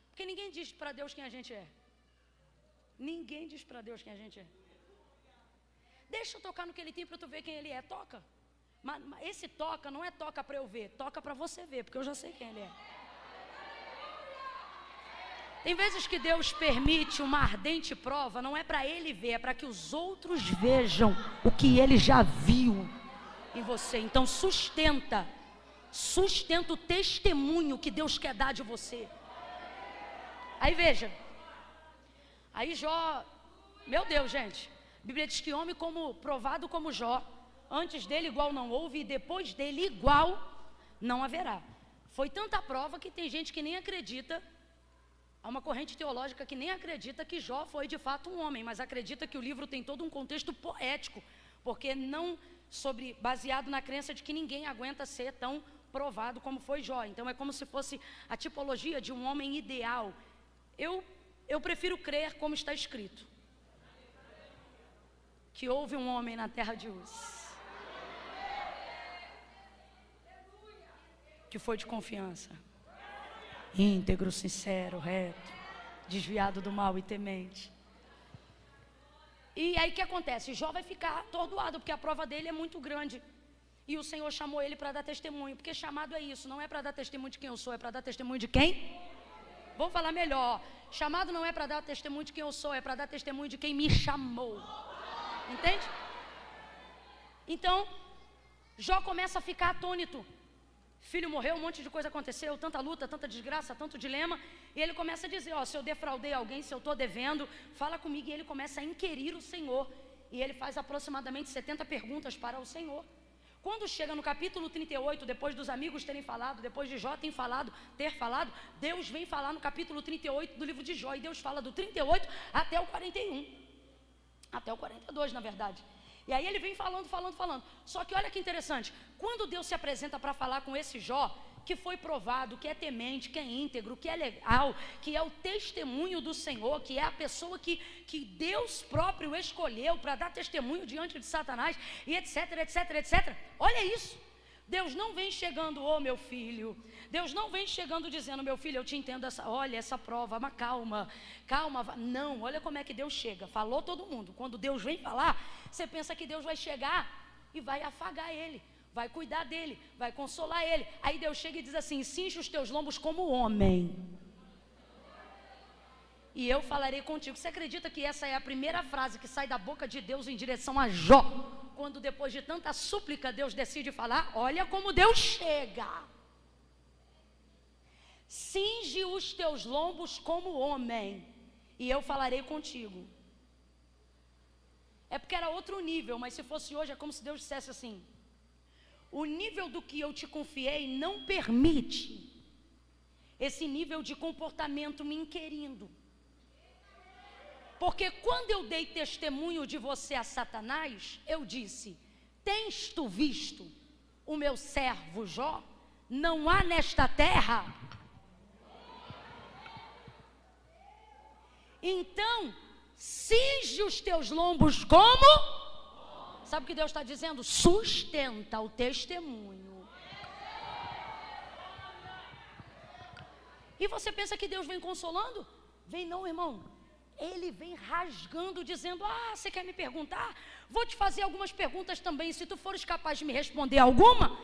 A: Porque ninguém diz para Deus quem a gente é. Ninguém diz para Deus quem a gente é. Deixa eu tocar no que ele tem para tu ver quem ele é. Toca. Mas esse toca não é toca para eu ver, toca para você ver, porque eu já sei quem ele é. Tem vezes que Deus permite uma ardente prova, não é para ele ver, é para que os outros vejam o que ele já viu em você. Então sustenta o testemunho que Deus quer dar de você. Aí veja, aí Jó, meu Deus, gente, a Bíblia diz que homem como provado como Jó, antes dele igual não houve e depois dele igual não haverá. Foi tanta prova que tem gente que nem acredita. Há uma corrente teológica que nem acredita que Jó foi de fato um homem, mas acredita que o livro tem todo um contexto poético, porque não baseado na crença de que ninguém aguenta ser tão provado como foi Jó. Então é como se fosse a tipologia de um homem ideal. Eu prefiro crer como está escrito, que houve um homem na terra de Uz, que foi de confiança, íntegro, sincero, reto, desviado do mal e temente. E aí o que acontece? Jó vai ficar atordoado, porque a prova dele é muito grande. E o Senhor chamou ele para dar testemunho, porque chamado é isso, não é para dar testemunho de quem eu sou, é para dar testemunho de quem? Vou falar melhor. Chamado não é para dar testemunho de quem eu sou, é para dar testemunho de quem me chamou. Entende? Então, Jó começa a ficar atônito. Filho morreu, um monte de coisa aconteceu, tanta luta, tanta desgraça, tanto dilema. E ele começa a dizer, se eu defraudei alguém, se eu estou devendo, fala comigo. E ele começa a inquirir o Senhor. E ele faz aproximadamente 70 perguntas para o Senhor. Quando chega no capítulo 38, depois dos amigos terem falado, depois de Jó ter falado, Deus vem falar no capítulo 38 do livro de Jó. E Deus fala do 38 até o 41. Até o 42, na verdade. E aí ele vem falando. Só que olha que interessante. Quando Deus se apresenta para falar com esse Jó, que foi provado, que é temente, que é íntegro, que é legal, que é o testemunho do Senhor, que é a pessoa que Deus próprio escolheu para dar testemunho diante de Satanás, e etc. Olha isso. Deus não vem chegando, meu filho. Deus não vem chegando dizendo, meu filho, eu te entendo, olha essa prova, mas calma. Não, olha como é que Deus chega. Falou todo mundo. Quando Deus vem falar, você pensa que Deus vai chegar e vai afagar ele, vai cuidar dele, vai consolar ele. Aí Deus chega e diz assim, cinge os teus lombos como homem, e eu falarei contigo. Você acredita que essa é a primeira frase que sai da boca de Deus em direção a Jó? Quando depois de tanta súplica Deus decide falar, olha como Deus chega. Cinge os teus lombos como homem, e eu falarei contigo. É porque era outro nível, mas se fosse hoje é como se Deus dissesse assim, o nível do que eu te confiei não permite esse nível de comportamento me inquirindo. Porque quando eu dei testemunho de você a Satanás, eu disse, tens tu visto o meu servo Jó? Não há nesta terra. Então, cinge os teus lombos como? Sabe o que Deus está dizendo? Sustenta o testemunho. E você pensa que Deus vem consolando? Vem não, irmão. Ele vem rasgando, dizendo, você quer me perguntar? Vou te fazer algumas perguntas também. Se tu fores capaz de me responder alguma,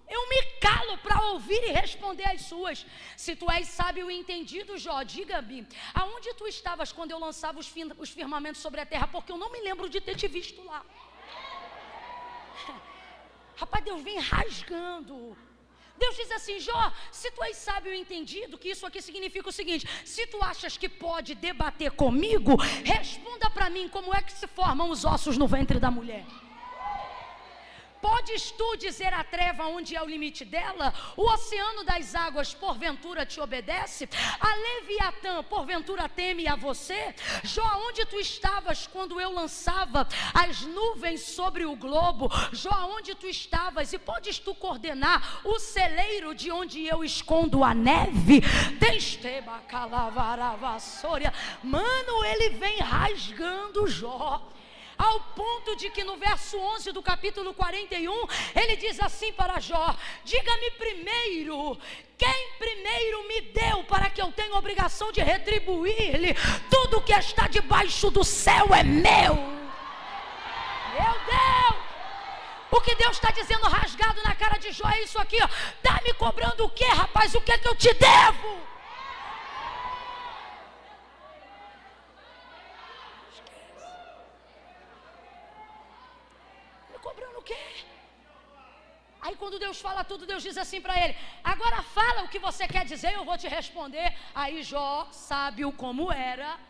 A: eu me calo para ouvir e responder as suas. Se tu és sábio e entendido, Jó, diga-me, aonde tu estavas quando eu lançava os firmamentos sobre a terra? Porque eu não me lembro de ter te visto lá. Rapaz, Deus vem rasgando. Deus diz assim, Jó, se tu és sábio e entendido, que isso aqui significa o seguinte, se tu achas que pode debater comigo, responda para mim como é que se formam os ossos no ventre da mulher. Podes tu dizer a treva onde é o limite dela? O oceano das águas porventura te obedece? A Leviatã porventura teme a você? Jó, onde tu estavas quando eu lançava as nuvens sobre o globo? Jó, onde tu estavas? E podes tu coordenar o celeiro de onde eu escondo a neve? Mano, ele vem rasgando Jó, ao ponto de que no verso 11 do capítulo 41, ele diz assim para Jó, diga-me primeiro, quem primeiro me deu para que eu tenha obrigação de retribuir-lhe? Tudo que está debaixo do céu é meu. Meu Deus! O que Deus está dizendo rasgado na cara de Jó é isso aqui, tá me cobrando o que, rapaz? O que é que eu te devo? Cobrando o quê? Aí quando Deus fala tudo, Deus diz assim para ele, agora fala o que você quer dizer, eu vou te responder. Aí Jó, sábio como era,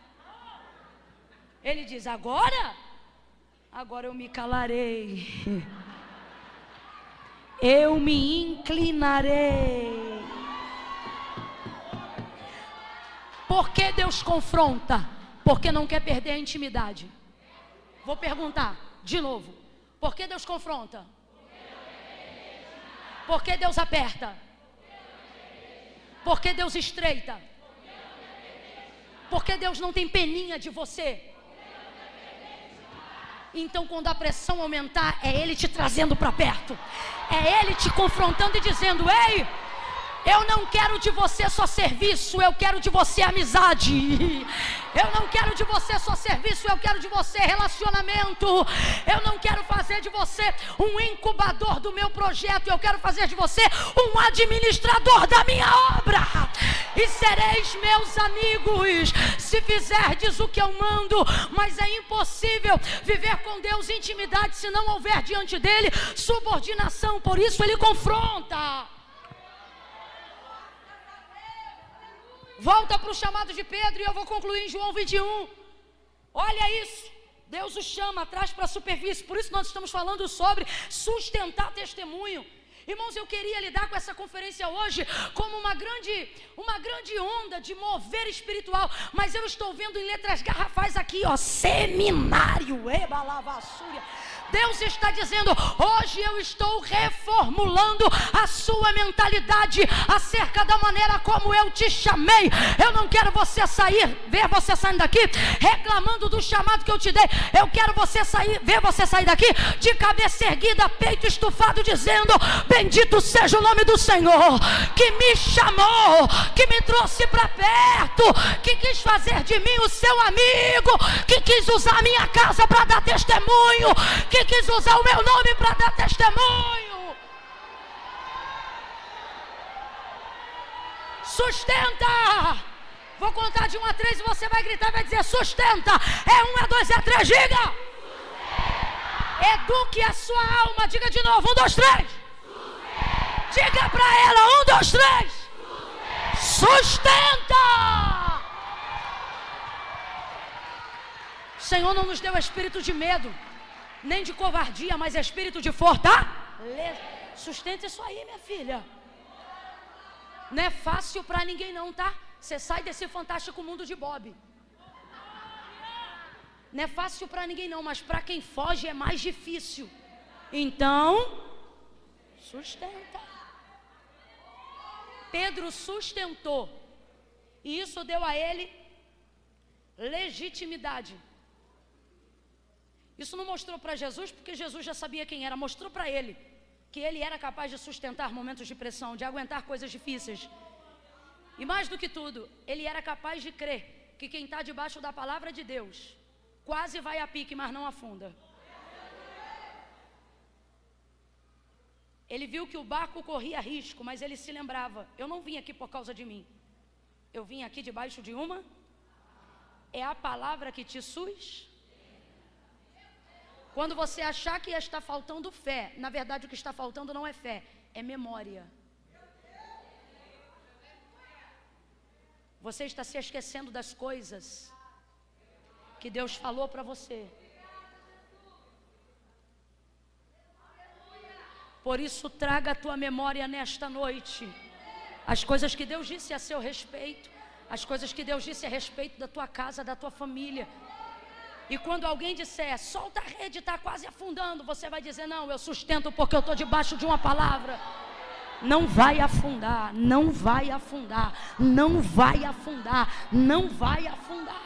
A: ele diz, agora eu me calarei, eu me inclinarei. Por que Deus confronta? Porque não quer perder a intimidade. Vou perguntar de novo. Por que Deus confronta? Por que Deus aperta? Por que Deus estreita? Por que Deus não tem peninha de você? Então quando a pressão aumentar, é Ele te trazendo para perto. É Ele te confrontando e dizendo, ei, Eu não quero de você só serviço, eu quero de você amizade. Eu não quero de você só serviço, eu quero de você relacionamento. Eu não quero fazer de você um incubador do meu projeto, eu quero fazer de você um administrador da minha obra. E sereis meus amigos, se fizerdes o que eu mando. Mas é impossível viver com Deus em intimidade se não houver diante dele subordinação. Por isso ele confronta. Volta para o chamado de Pedro e eu vou concluir em João 21. Olha isso, Deus o chama, traz para a superfície. Por isso nós estamos falando sobre sustentar testemunho. Irmãos, eu queria lidar com essa conferência hoje como uma grande onda de mover espiritual, mas eu estou vendo em letras garrafais aqui, ó, seminário, ebalavassúria. Deus está dizendo, hoje eu estou reformulando a sua mentalidade acerca da maneira como eu te chamei. Eu não quero você ver você saindo daqui reclamando do chamado que eu te dei. Eu quero ver você sair daqui de cabeça erguida, peito estufado, dizendo, bendito seja o nome do Senhor, que me chamou, que me trouxe para perto, que quis fazer de mim o seu amigo, que quis usar a minha casa para dar testemunho, que quis usar o meu nome para dar testemunho. Sustenta. Vou contar de 1 a 3 e você vai gritar e vai dizer sustenta. É 1, é 2, é 3, diga. Sustenta. Eduque a sua alma, diga de novo, 1, 2, 3. Sustenta. Diga para ela, 1, 2, 3. Sustenta. O Senhor não nos deu espírito de medo, nem de covardia, mas espírito de fortaleza. Sustenta isso aí, minha filha. Não é fácil para ninguém não, tá? Você sai desse fantástico mundo de Bob. Não é fácil para ninguém não, mas para quem foge é mais difícil. Então, sustenta. Pedro sustentou, e isso deu a ele legitimidade. Isso não mostrou para Jesus, porque Jesus já sabia quem era. Mostrou para ele que ele era capaz de sustentar momentos de pressão, de aguentar coisas difíceis. E mais do que tudo, ele era capaz de crer que quem está debaixo da palavra de Deus quase vai a pique, mas não afunda. Ele viu que o barco corria risco, mas ele se lembrava, eu não vim aqui por causa de mim, eu vim aqui debaixo de uma, é a palavra que te sustenta. Quando você achar que está faltando fé, na verdade o que está faltando não é fé, é memória. Você está se esquecendo das coisas que Deus falou para você. Por isso traga a tua memória nesta noite as coisas que Deus disse a seu respeito, as coisas que Deus disse a respeito da tua casa, da tua família. E quando alguém disser, solta a rede, está quase afundando, você vai dizer, não, eu sustento porque eu estou debaixo de uma palavra. Não vai afundar, não vai afundar, não vai afundar, não vai afundar.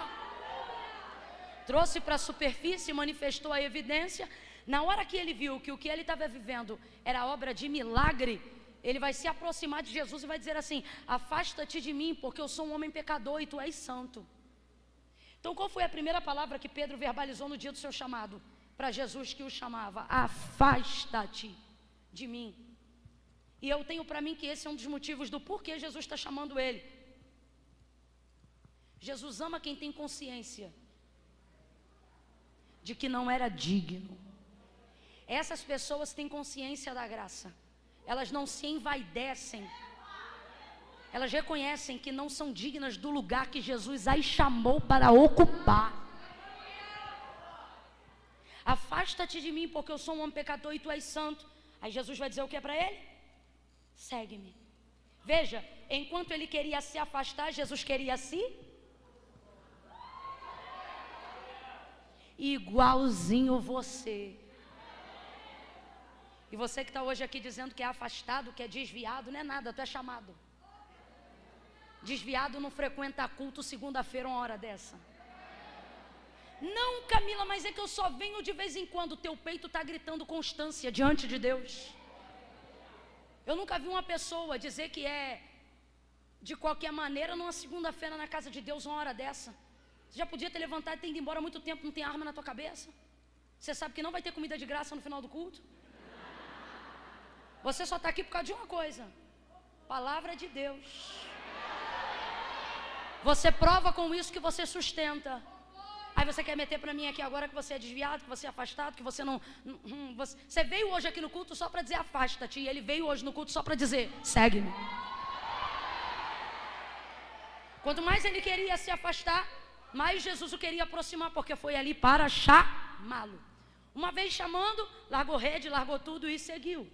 A: Trouxe para a superfície, manifestou a evidência. Na hora que ele viu que o que ele estava vivendo era obra de milagre, ele vai se aproximar de Jesus e vai dizer assim, afasta-te de mim, porque eu sou um homem pecador e tu és santo. Então qual foi a primeira palavra que Pedro verbalizou no dia do seu chamado? Para Jesus que o chamava, afasta-te de mim. E eu tenho para mim que esse é um dos motivos do porquê Jesus está chamando ele. Jesus ama quem tem consciência de que não era digno. Essas pessoas têm consciência da graça. Elas não se envaidecem. Elas reconhecem que não são dignas do lugar que Jesus as chamou para ocupar. Afasta-te de mim, porque eu sou um homem pecador e tu és santo. Aí Jesus vai dizer o que para ele? Segue-me. Veja, enquanto ele queria se afastar, Jesus queria se... Igualzinho você. E você que está hoje aqui dizendo que é afastado, que é desviado, não é nada, tu é chamado. Desviado não frequenta culto segunda-feira, uma hora dessa. Não, Camila, mas é que eu só venho de vez em quando. Teu peito está gritando constância diante de Deus. Eu nunca vi uma pessoa dizer que é de qualquer maneira numa segunda-feira na casa de Deus, uma hora dessa. Você já podia ter levantado e ter ido embora há muito tempo, não tem arma na tua cabeça. Você sabe que não vai ter comida de graça no final do culto. Você só está aqui por causa de uma coisa: palavra de Deus. Você prova com isso que você sustenta. Aí você quer meter para mim aqui agora que você é desviado, que você é afastado, que você não... Você veio hoje aqui no culto só para dizer afasta-te, e ele veio hoje no culto só para dizer segue-me. Quanto mais ele queria se afastar, mais Jesus o queria aproximar, porque foi ali para chamá-lo. Uma vez chamando, largou rede, largou tudo e seguiu.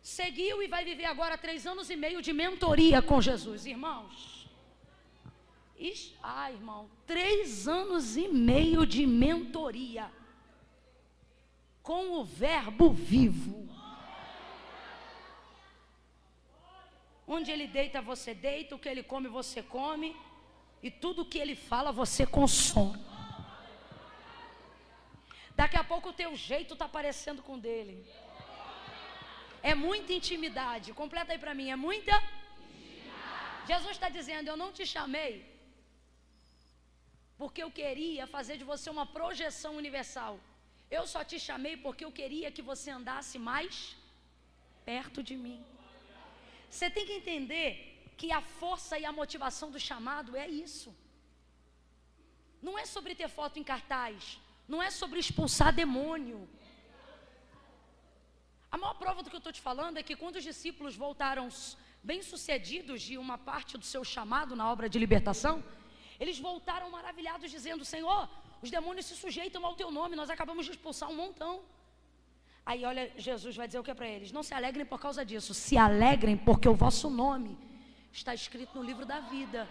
A: Seguiu e vai viver agora 3 anos e meio de mentoria com Jesus, irmãos. Irmão, 3 anos e meio de mentoria com o verbo vivo. Onde ele deita, você deita, o que ele come, você come, e tudo que ele fala, você consome. Daqui a pouco o teu jeito está parecendo com o dele. É muita intimidade. Completa aí para mim, é muita intimidade. Jesus está dizendo: eu não te chamei porque eu queria fazer de você uma projeção universal. Eu só te chamei porque eu queria que você andasse mais perto de mim. Você tem que entender que a força e a motivação do chamado é isso. Não é sobre ter foto em cartaz, não é sobre expulsar demônio. A maior prova do que eu estou te falando é que quando os discípulos voltaram bem-sucedidos de uma parte do seu chamado na obra de libertação, eles voltaram maravilhados dizendo: Senhor, os demônios se sujeitam ao teu nome, nós acabamos de expulsar um montão. Aí olha, Jesus vai dizer o que para eles? Não se alegrem por causa disso, se alegrem porque o vosso nome está escrito no livro da vida.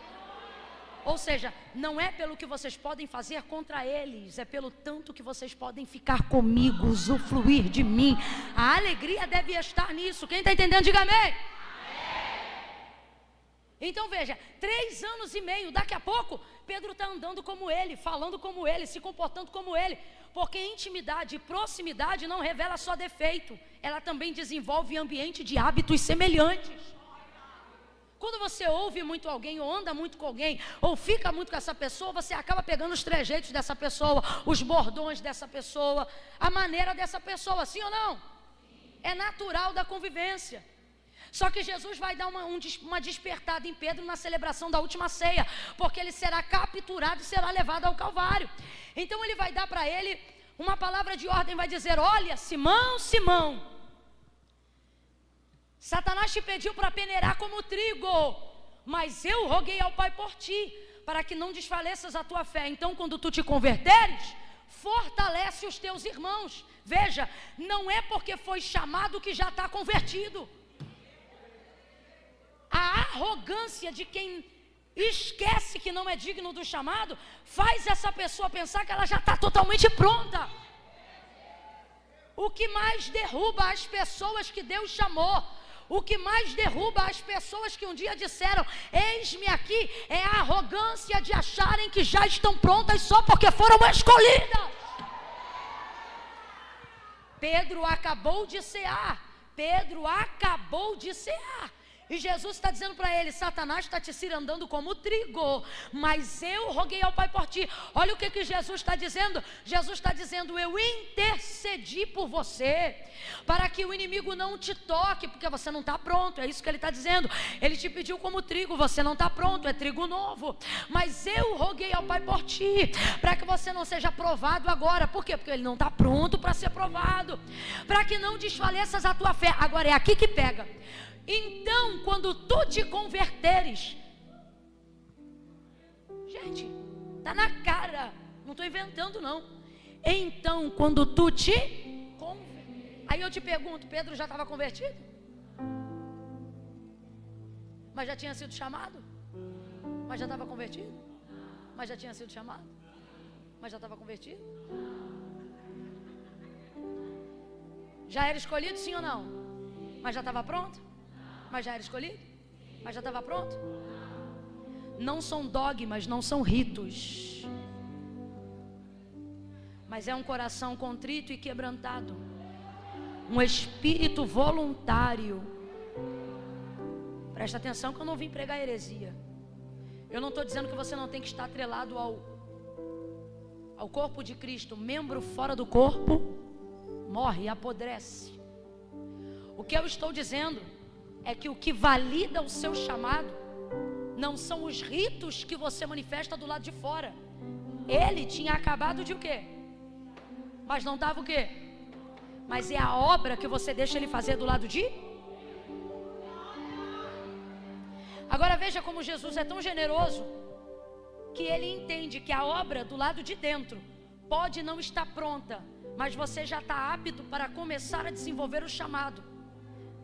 A: Ou seja, não é pelo que vocês podem fazer contra eles, é pelo tanto que vocês podem ficar comigo, usufruir de mim. A alegria deve estar nisso. Quem está entendendo, diga amém. Então veja, 3 anos e meio, daqui a pouco Pedro está andando como ele, falando como ele, se comportando como ele. Porque intimidade e proximidade não revela só defeito, ela também desenvolve ambiente de hábitos semelhantes. Quando você ouve muito alguém, ou anda muito com alguém, ou fica muito com essa pessoa, você acaba pegando os trejeitos dessa pessoa, os bordões dessa pessoa, a maneira dessa pessoa, sim ou não? É natural da convivência. Só que Jesus vai dar uma despertada em Pedro na celebração da última ceia, porque ele será capturado e será levado ao Calvário. Então ele vai dar para ele uma palavra de ordem, vai dizer: olha, Simão, Simão, Satanás te pediu para peneirar como trigo, mas eu roguei ao Pai por ti, para que não desfaleças a tua fé. Então quando tu te converteres, fortalece os teus irmãos. Veja, não é porque foi chamado que já está convertido. A arrogância de quem esquece que não é digno do chamado faz essa pessoa pensar que ela já está totalmente pronta. O que mais derruba as pessoas que Deus chamou, o que mais derruba as pessoas que um dia disseram eis-me aqui, é a arrogância de acharem que já estão prontas só porque foram escolhidas. Pedro acabou de cear. Pedro acabou de cear. E Jesus está dizendo para ele: Satanás está te cirandando como trigo, mas eu roguei ao Pai por ti. Olha o que Jesus está dizendo. Jesus está dizendo: eu intercedi por você, para que o inimigo não te toque, porque você não está pronto. É isso que ele está dizendo. Ele te pediu como trigo, você não está pronto, é trigo novo. Mas eu roguei ao Pai por ti, para que você não seja provado agora. Por quê? Porque ele não está pronto para ser provado, para que não desfaleças a tua fé. Agora é aqui que pega. Então, quando tu te converteres, gente, tá na cara, não estou inventando não. Então, quando tu te converteres, aí eu te pergunto: Pedro já estava convertido? Mas já tinha sido chamado? Mas já estava convertido? Mas já tinha sido chamado? Mas já estava convertido? Já era escolhido, sim ou não? Mas já estava pronto? Mas já era escolhido? Mas já estava pronto? Não são dogmas, não são ritos, mas é um coração contrito e quebrantado, um espírito voluntário Presta atenção que eu não vim pregar heresia. Eu não estou dizendo que você não tem que estar atrelado ao corpo de Cristo. Membro fora do corpo morre, apodrece. O que eu estou dizendo é que o que valida o seu chamado não são os ritos que você manifesta do lado de fora. Ele tinha acabado de o quê? Mas não estava o quê? Mas é a obra que você deixa ele fazer do lado de... Agora veja como Jesus é tão generoso, que ele entende que a obra do lado de dentro pode não estar pronta, mas você já está apto para começar a desenvolver o chamado,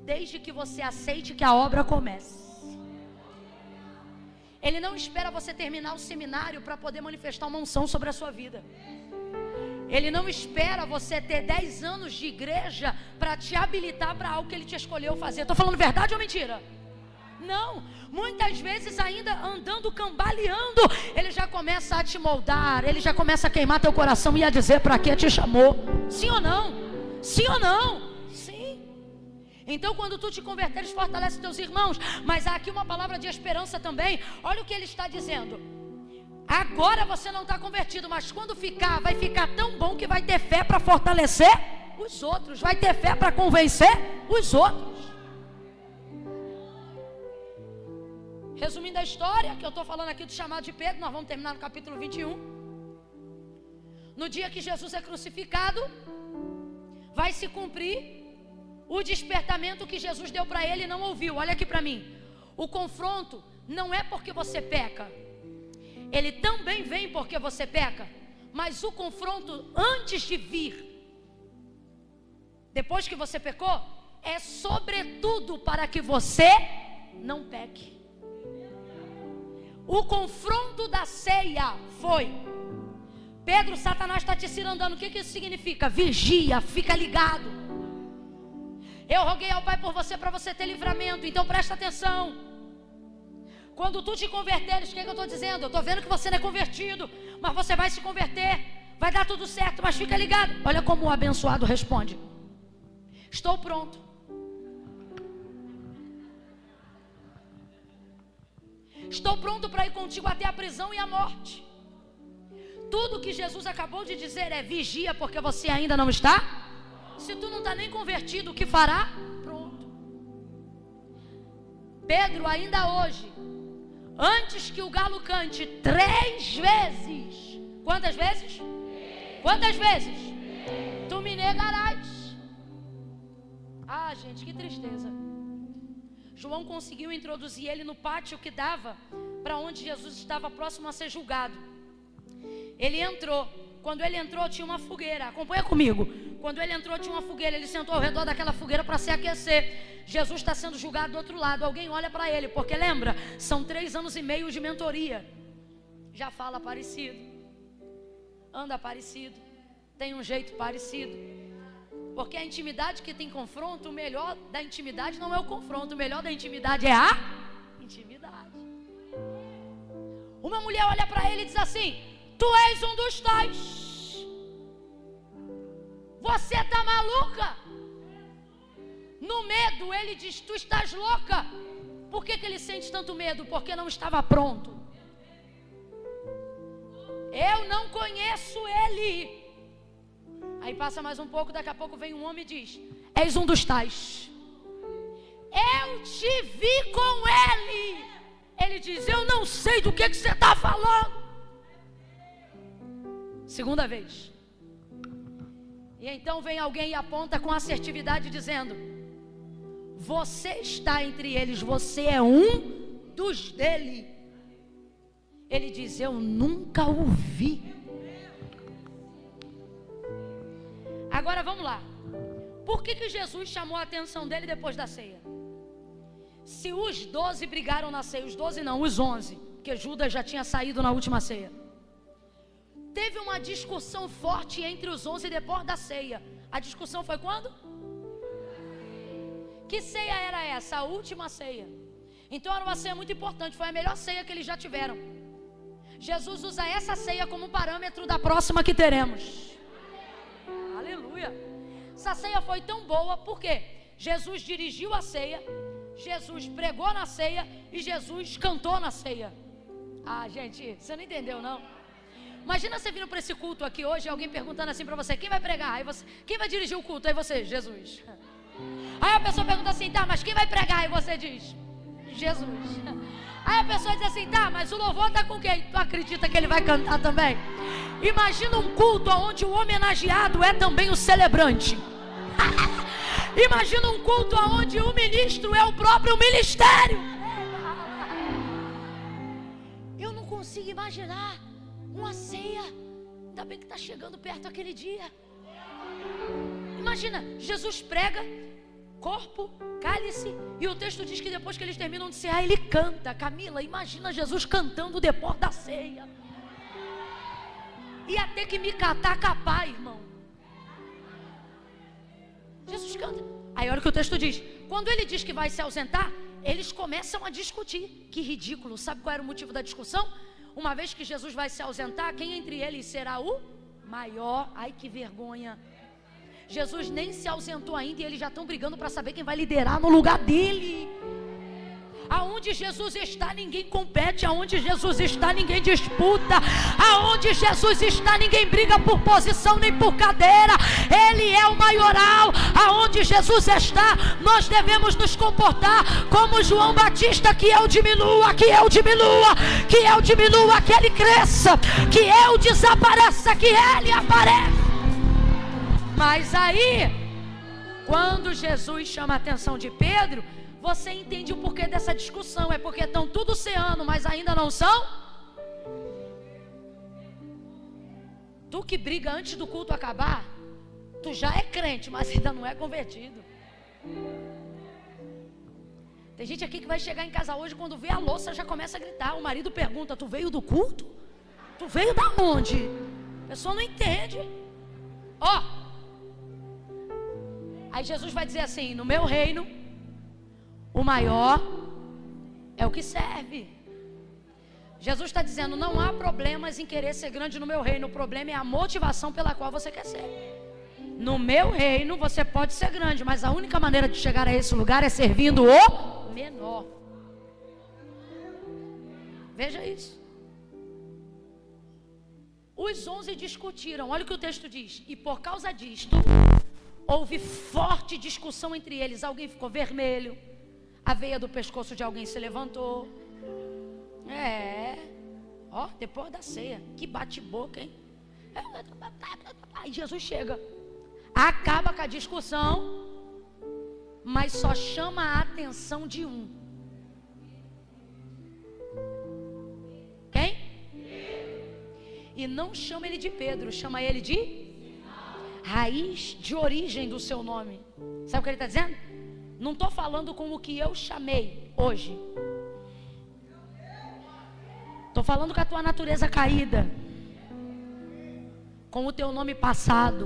A: desde que você aceite que a obra comece. Ele não espera você terminar o seminário para poder manifestar uma unção sobre a sua vida. Ele não espera você ter 10 anos de igreja para te habilitar para algo que ele te escolheu fazer. Estou falando verdade ou mentira? Não, muitas vezes ainda andando, cambaleando, ele já começa a te moldar, ele já começa a queimar teu coração e a dizer para que te chamou. Sim ou não? Sim ou não? Sim. Então quando tu te converteres, fortalece teus irmãos. Mas há aqui uma palavra de esperança também. Olha o que ele está dizendo. Agora você não está convertido, mas quando ficar, vai ficar tão bom que vai ter fé para fortalecer os outros, vai ter fé para convencer os outros. Resumindo a história, que eu estou falando aqui do chamado de Pedro, nós vamos terminar no capítulo 21. No dia que Jesus é crucificado, vai se cumprir o despertamento que Jesus deu para ele e não ouviu. Olha aqui para mim. O confronto não é porque você peca. Ele também vem porque você peca. Mas o confronto antes de vir, depois que você pecou, é sobretudo para que você não peque. O confronto da ceia foi: Pedro, Satanás está te cirandando. O que isso significa? Vigia, fica ligado. Eu roguei ao Pai por você para você ter livramento. Então presta atenção. Quando tu te converteres, o que eu estou dizendo? Eu estou vendo que você não é convertido, mas você vai se converter. Vai dar tudo certo, mas fica ligado. Olha como o abençoado responde: estou pronto. Estou pronto para ir contigo até a prisão e a morte. Tudo que Jesus acabou de dizer é: vigia, porque você ainda não está. Se tu não está nem convertido, o que fará? Pronto. Pedro, ainda hoje, antes que o galo cante 3 vezes. Quantas vezes? Quantas vezes? Tu me negarás. Ah, gente, que tristeza. João conseguiu introduzir ele no pátio que dava para onde Jesus estava próximo a ser julgado. Ele entrou. Quando ele entrou, tinha uma fogueira. Acompanha comigo. Quando ele entrou, tinha uma fogueira. Ele sentou ao redor daquela fogueira para se aquecer. Jesus está sendo julgado do outro lado. Alguém olha para ele, porque lembra, são 3 anos e meio de mentoria. Já fala parecido, anda parecido, tem um jeito parecido. Porque a intimidade que tem confronto, o melhor da intimidade não é o confronto, o melhor da intimidade é a intimidade. Uma mulher olha para ele e diz assim: tu és um dos tais. Você está maluca? No medo ele diz: tu estás louca. Por que ele sente tanto medo? Porque não estava pronto. Eu não conheço ele. Aí passa mais um pouco, daqui a pouco vem um homem e diz: és um dos tais. Eu te vi com ele. Ele diz: eu não sei do que você está falando. Segunda vez. E então vem alguém e aponta com assertividade dizendo: você está entre eles, você é um dos dele. Ele diz: eu nunca o vi. Agora vamos lá. Por que Jesus chamou a atenção dele depois da ceia? Se os 12 brigaram na ceia, os 12 não, os 11, porque Judas já tinha saído na última ceia. Teve uma discussão forte entre os 11 depois da ceia. A discussão foi quando? Que ceia era essa? A última ceia. Então era uma ceia muito importante, foi a melhor ceia que eles já tiveram. Jesus usa essa ceia como parâmetro da próxima que teremos. Aleluia. Essa ceia foi tão boa, porque Jesus dirigiu a ceia, Jesus pregou na ceia e Jesus cantou na ceia. Ah, gente, você não entendeu, não? Imagina você vindo para esse culto aqui hoje, alguém perguntando assim para você: quem vai pregar? Aí você: quem vai dirigir o culto? Aí você: Jesus. Aí a pessoa pergunta assim: tá, mas quem vai pregar? Aí você diz: Jesus. Aí a pessoa diz assim: tá, mas o louvor tá com quem? Tu acredita que ele vai cantar também? Imagina um culto onde o homenageado é também o celebrante. Imagina um culto onde o ministro é o próprio ministério. Eu não consigo imaginar uma ceia. Ainda bem que está chegando perto aquele dia. Imagina, Jesus prega, corpo, cálice, e o texto diz que depois que eles terminam de cear, ele canta. Camila, imagina Jesus cantando depois da ceia. Ia ter que me catar capar, irmão. Jesus canta. Aí olha o que o texto diz. Quando ele diz que vai se ausentar, eles começam a discutir. Que ridículo. Sabe qual era o motivo da discussão? Uma vez que Jesus vai se ausentar, quem entre eles será o maior? Ai, que vergonha. Jesus nem se ausentou ainda e eles já estão brigando para saber quem vai liderar no lugar dele. Aonde Jesus está, ninguém compete. Aonde Jesus está, ninguém disputa. Aonde Jesus está, ninguém briga por posição nem por cadeira. Ele é o maioral. Aonde Jesus está, nós devemos nos comportar como João Batista, que eu diminua, que eu diminua, que eu diminua, que ele cresça, que eu desapareça, que ele apareça. Mas aí, quando Jesus chama a atenção de Pedro, você entende o porquê dessa discussão. É porque estão tudo ceando, mas ainda não são. Tu que briga antes do culto acabar, tu já é crente, mas ainda não é convertido. Tem gente aqui que vai chegar em casa hoje, quando vê a louça já começa a gritar. O marido pergunta: tu veio do culto? Tu veio da onde? A pessoa não entende. Ó, aí Jesus vai dizer assim: no meu reino, o maior é o que serve. Jesus está dizendo: não há problemas em querer ser grande no meu reino. O problema é a motivação pela qual você quer ser. No meu reino você pode ser grande, mas a única maneira de chegar a esse lugar é servindo o menor. Veja isso. Os 11 discutiram. Olha o que o texto diz. E por causa disto houve forte discussão entre eles. Alguém ficou vermelho, a veia do pescoço de alguém se levantou. Ó, depois da ceia, que bate-boca, hein? Aí Jesus chega, acaba com a discussão, mas só chama a atenção de um. Quem? E não chama ele de Pedro, chama ele de raiz de origem do seu nome. Sabe o que ele está dizendo? Não estou falando com o que eu chamei hoje. Estou falando com a tua natureza caída, com o teu nome passado.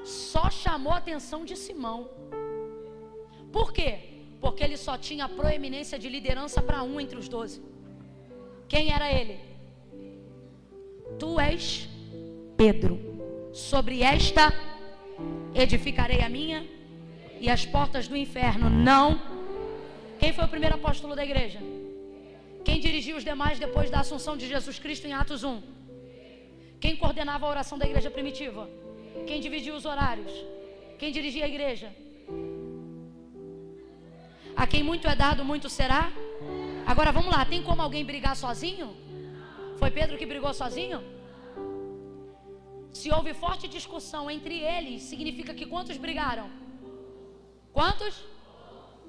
A: Só chamou a atenção de Simão. Por quê? Porque ele só tinha proeminência de liderança para um entre os 12. Quem era ele? Tu és Pedro. Sobre esta edificarei a minha, e as portas do inferno não. Quem foi o primeiro apóstolo da igreja? Quem dirigiu os demais depois da assunção de Jesus Cristo em Atos 1? Quem coordenava a oração da igreja primitiva? Quem dividia os horários? Quem dirigia a igreja? A quem muito é dado, muito será. Agora vamos lá, tem como alguém brigar sozinho? Foi Pedro que brigou sozinho? Se houve forte discussão entre eles, significa que quantos brigaram? Quantos?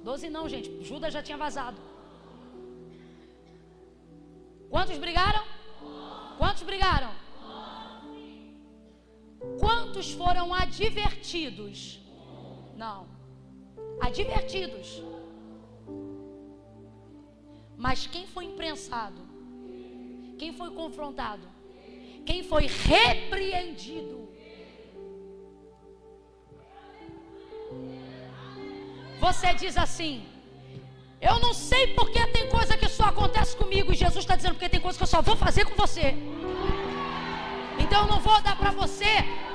A: 12 não, gente, Judas já tinha vazado. Quantos brigaram? Quantos brigaram? Quantos foram advertidos? Não. Advertidos. Mas quem foi imprensado? Quem foi confrontado? Quem foi repreendido? Você diz assim: eu não sei porque tem coisa que só acontece comigo. E Jesus está dizendo: porque tem coisa que eu só vou fazer com você. Então eu não vou dar para você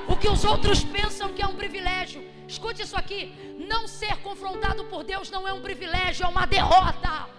A: o que os outros pensam que é um privilégio. Escute isso aqui: não ser confrontado por Deus não é um privilégio, é uma derrota.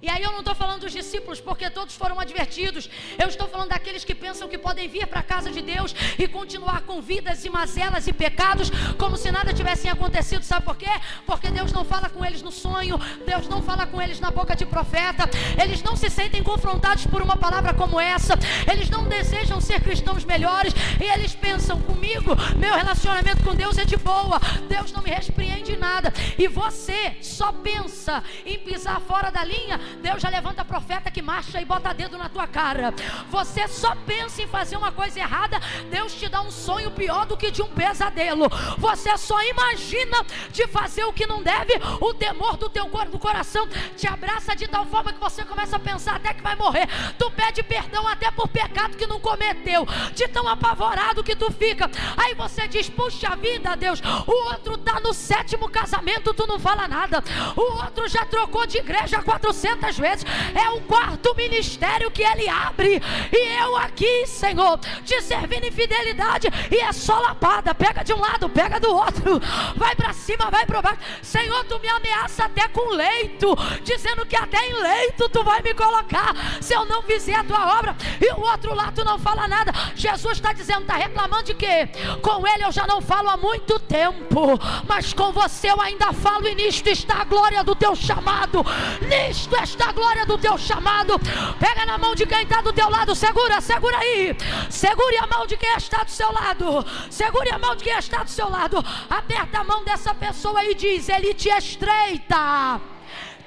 A: E aí eu não estou falando dos discípulos, porque todos foram advertidos. Eu estou falando daqueles que pensam que podem vir para a casa de Deus e continuar com vidas e mazelas e pecados como se nada tivesse acontecido. Sabe por quê? Porque Deus não fala com eles no sonho, Deus não fala com eles na boca de profeta. Eles não se sentem confrontados por uma palavra como essa. Eles não desejam ser cristãos melhores. E eles pensam: comigo, meu relacionamento com Deus é de boa, Deus não me repreende em nada. E você só pensa em pisar fora da linha, Deus já levanta profeta que marcha e bota dedo na tua cara. Você só pensa em fazer uma coisa errada, Deus te dá um sonho pior do que de um pesadelo. Você só imagina de fazer o que não deve, o temor do teu corpo, do coração te abraça de tal forma que você começa a pensar até que vai morrer. Tu pede perdão até por pecado que não cometeu, de tão apavorado que tu fica. Aí você diz: puxa vida, Deus, o outro tá no 7º casamento, tu não fala nada. O outro já trocou de igreja 400 vezes, é o 4º ministério que ele abre, e eu aqui, Senhor, te servindo em fidelidade, e é só lapada, pega de um lado, pega do outro, vai para cima, vai para baixo. Senhor, tu me ameaça até com leito, dizendo que até em leito tu vai me colocar, se eu não fizer a tua obra. E o outro lado tu não fala nada. Jesus está dizendo, está reclamando de quê? Com ele eu já não falo há muito tempo, mas com você eu ainda falo, e nisto está a glória do teu chamado, nisto está a glória do teu chamado. Pega na mão de quem está do teu lado, segura aí, segure a mão de quem está do seu lado, segure a mão de quem está do seu lado, aperta a mão dessa pessoa e diz: ele te estreita,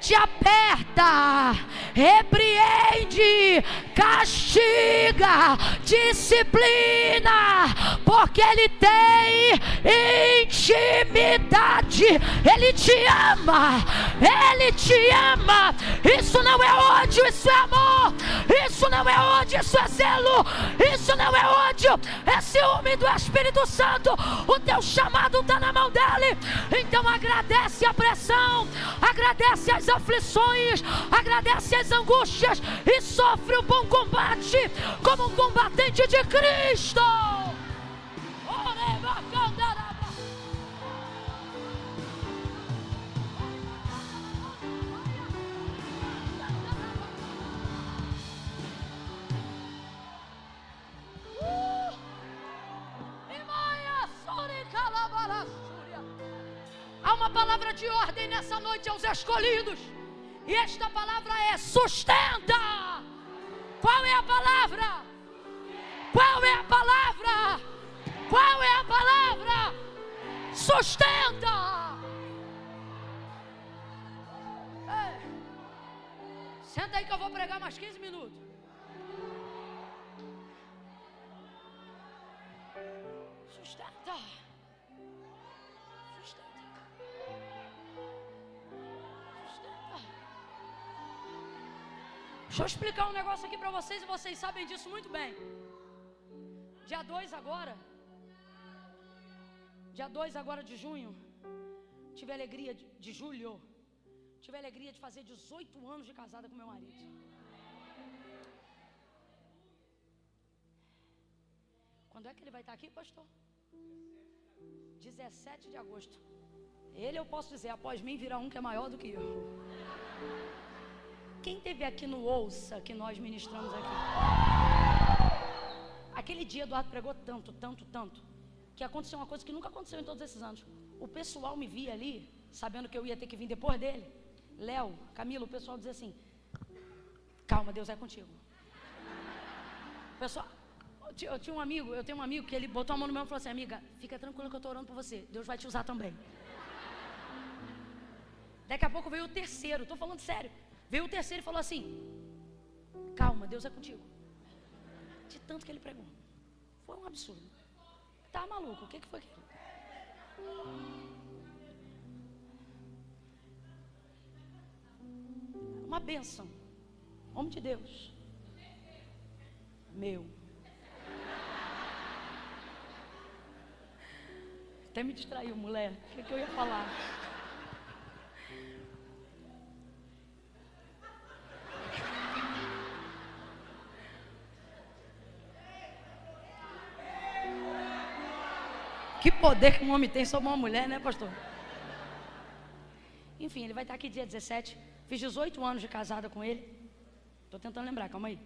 A: te aperta, repreende, castiga, disciplina, porque ele tem intimidade, ele te ama, ele te ama. Isso não é ódio, isso é amor. Isso não é ódio, isso é zelo. Isso não é ódio, é ciúme do Espírito Santo. O teu chamado está na mão dele. Então agradece a pressão, agradece as aflições, agradece as angústias e sofre o bom combate como um combatente de Cristo. Há uma palavra de ordem nessa noite aos escolhidos, e esta palavra é: sustenta. Qual é a palavra? Qual é a palavra? Qual é a palavra? Sustenta. Ei, senta aí que eu vou pregar mais 15 minutos. Sustenta. Deixa eu explicar um negócio aqui para vocês, e vocês sabem disso muito bem. Dia 2 agora, de junho, tive a alegria de julho, tive a alegria de fazer 18 anos de casada com meu marido. Quando é que ele vai estar aqui, pastor? 17 de agosto. Ele, eu posso dizer, após mim virá um que é maior do que eu. Quem esteve aqui no Ouça, que nós ministramos aqui? Aquele dia Eduardo pregou tanto, que aconteceu uma coisa que nunca aconteceu em todos esses anos. O pessoal me via ali, sabendo que eu ia ter que vir depois dele. Léo, Camilo, o pessoal dizia assim: calma, Deus é contigo. O pessoal, eu tenho um amigo que ele botou a mão no meu e falou assim: amiga, fica tranquila que eu estou orando por você, Deus vai te usar também. Daqui a pouco veio o terceiro, estou falando sério. Veio o terceiro e falou assim: calma, Deus é contigo. De tanto que ele pregou, foi um absurdo. Tá maluco, o que foi aquilo? Uma bênção. Homem de Deus. Meu. Até me distraiu, mulher. O que eu ia falar? Que poder que um homem tem sobre uma mulher, né, pastor? Enfim, ele vai estar aqui dia 17. Fiz 18 anos de casada com ele. Estou tentando lembrar, calma aí.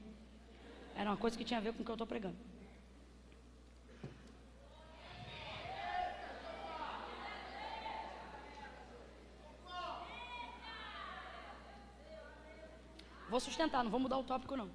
A: Era uma coisa que tinha a ver com o que eu estou pregando. Vou sustentar, não vou mudar o tópico não.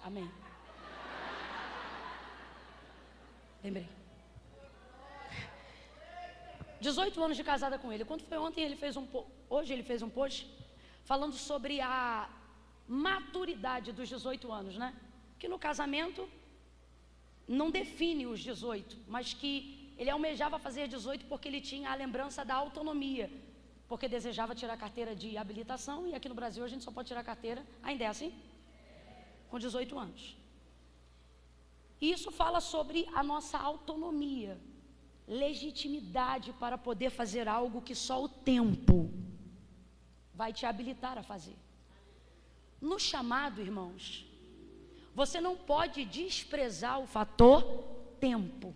A: Amém. Lembrei. 18 anos de casada com ele. Quando foi ontem, hoje ele fez um post falando sobre a maturidade dos 18 anos, né? Que no casamento não define os 18, mas que ele almejava fazer 18 porque ele tinha a lembrança da autonomia, porque desejava tirar a carteira de habilitação, e aqui no Brasil a gente só pode tirar a carteira, ainda é assim? Com 18 anos. E isso fala sobre a nossa autonomia, legitimidade para poder fazer algo que só o tempo vai te habilitar a fazer. No chamado, irmãos, você não pode desprezar o fator tempo.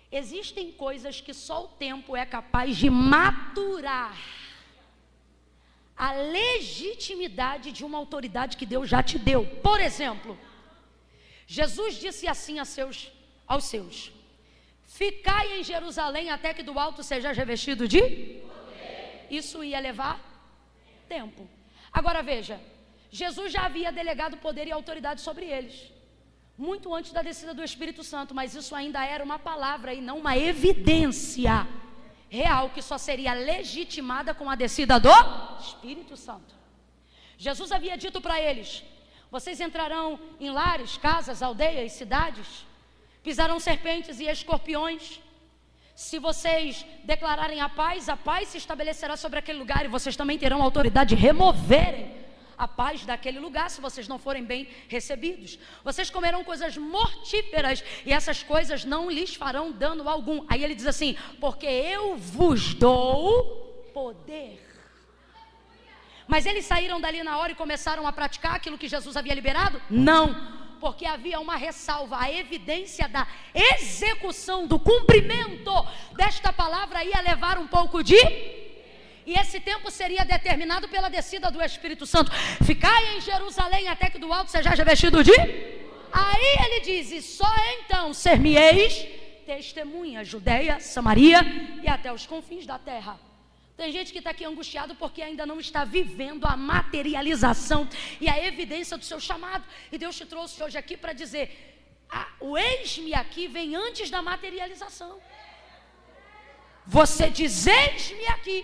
A: Existem coisas que só o tempo é capaz de maturar a legitimidade de uma autoridade que Deus já te deu. Por exemplo, Jesus disse assim aos seus: ficai em Jerusalém até que do alto seja revestido de poder. Isso ia levar tempo. Agora veja, Jesus já havia delegado poder e autoridade sobre eles, muito antes da descida do Espírito Santo, mas isso ainda era uma palavra e não uma evidência real, que só seria legitimada com a descida do Espírito Santo. Jesus havia dito para eles: vocês entrarão em lares, casas, aldeias, cidades, pisarão serpentes e escorpiões. Se vocês declararem a paz se estabelecerá sobre aquele lugar, e vocês também terão autoridade de removerem a paz daquele lugar, se vocês não forem bem recebidos. Vocês comerão coisas mortíferas, e essas coisas não lhes farão dano algum. Aí ele diz assim: porque eu vos dou poder. Mas eles saíram dali na hora e começaram a praticar aquilo que Jesus havia liberado? Não, porque havia uma ressalva: a evidência da execução, do cumprimento desta palavra ia levar um pouco de... E esse tempo seria determinado pela descida do Espírito Santo. Ficai em Jerusalém até que do alto seja revestido de... Aí ele diz: e só então ser-me-eis testemunha, Judeia, Samaria e até os confins da terra. Tem gente que está aqui angustiado porque ainda não está vivendo a materialização e a evidência do seu chamado. E Deus te trouxe hoje aqui para dizer: o eis-me aqui vem antes da materialização. Você diz eis-me aqui,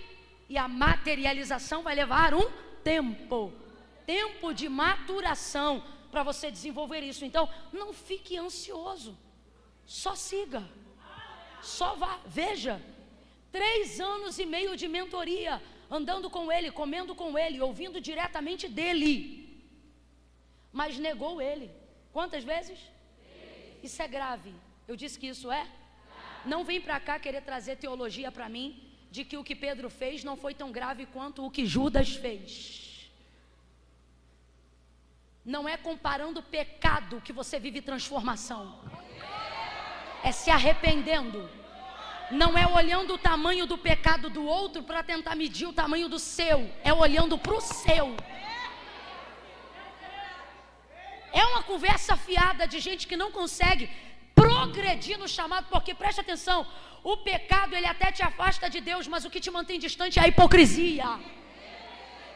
A: e a materialização vai levar um tempo de maturação para você desenvolver isso. Então, não fique ansioso, só siga, só vá. Veja, 3 anos e meio de mentoria, andando com ele, comendo com ele, ouvindo diretamente dele, mas negou ele. Quantas vezes? 3. Isso é grave. Eu disse que isso é? Não vem para cá querer trazer teologia para mim de que o que Pedro fez não foi tão grave quanto o que Judas fez. Não é comparando pecado que você vive transformação, é se arrependendo. Não é olhando o tamanho do pecado do outro para tentar medir o tamanho do seu, é olhando para o seu. É uma conversa fiada de gente que não consegue progredir no chamado, porque preste atenção, o pecado ele até te afasta de Deus, mas o que te mantém distante é a hipocrisia,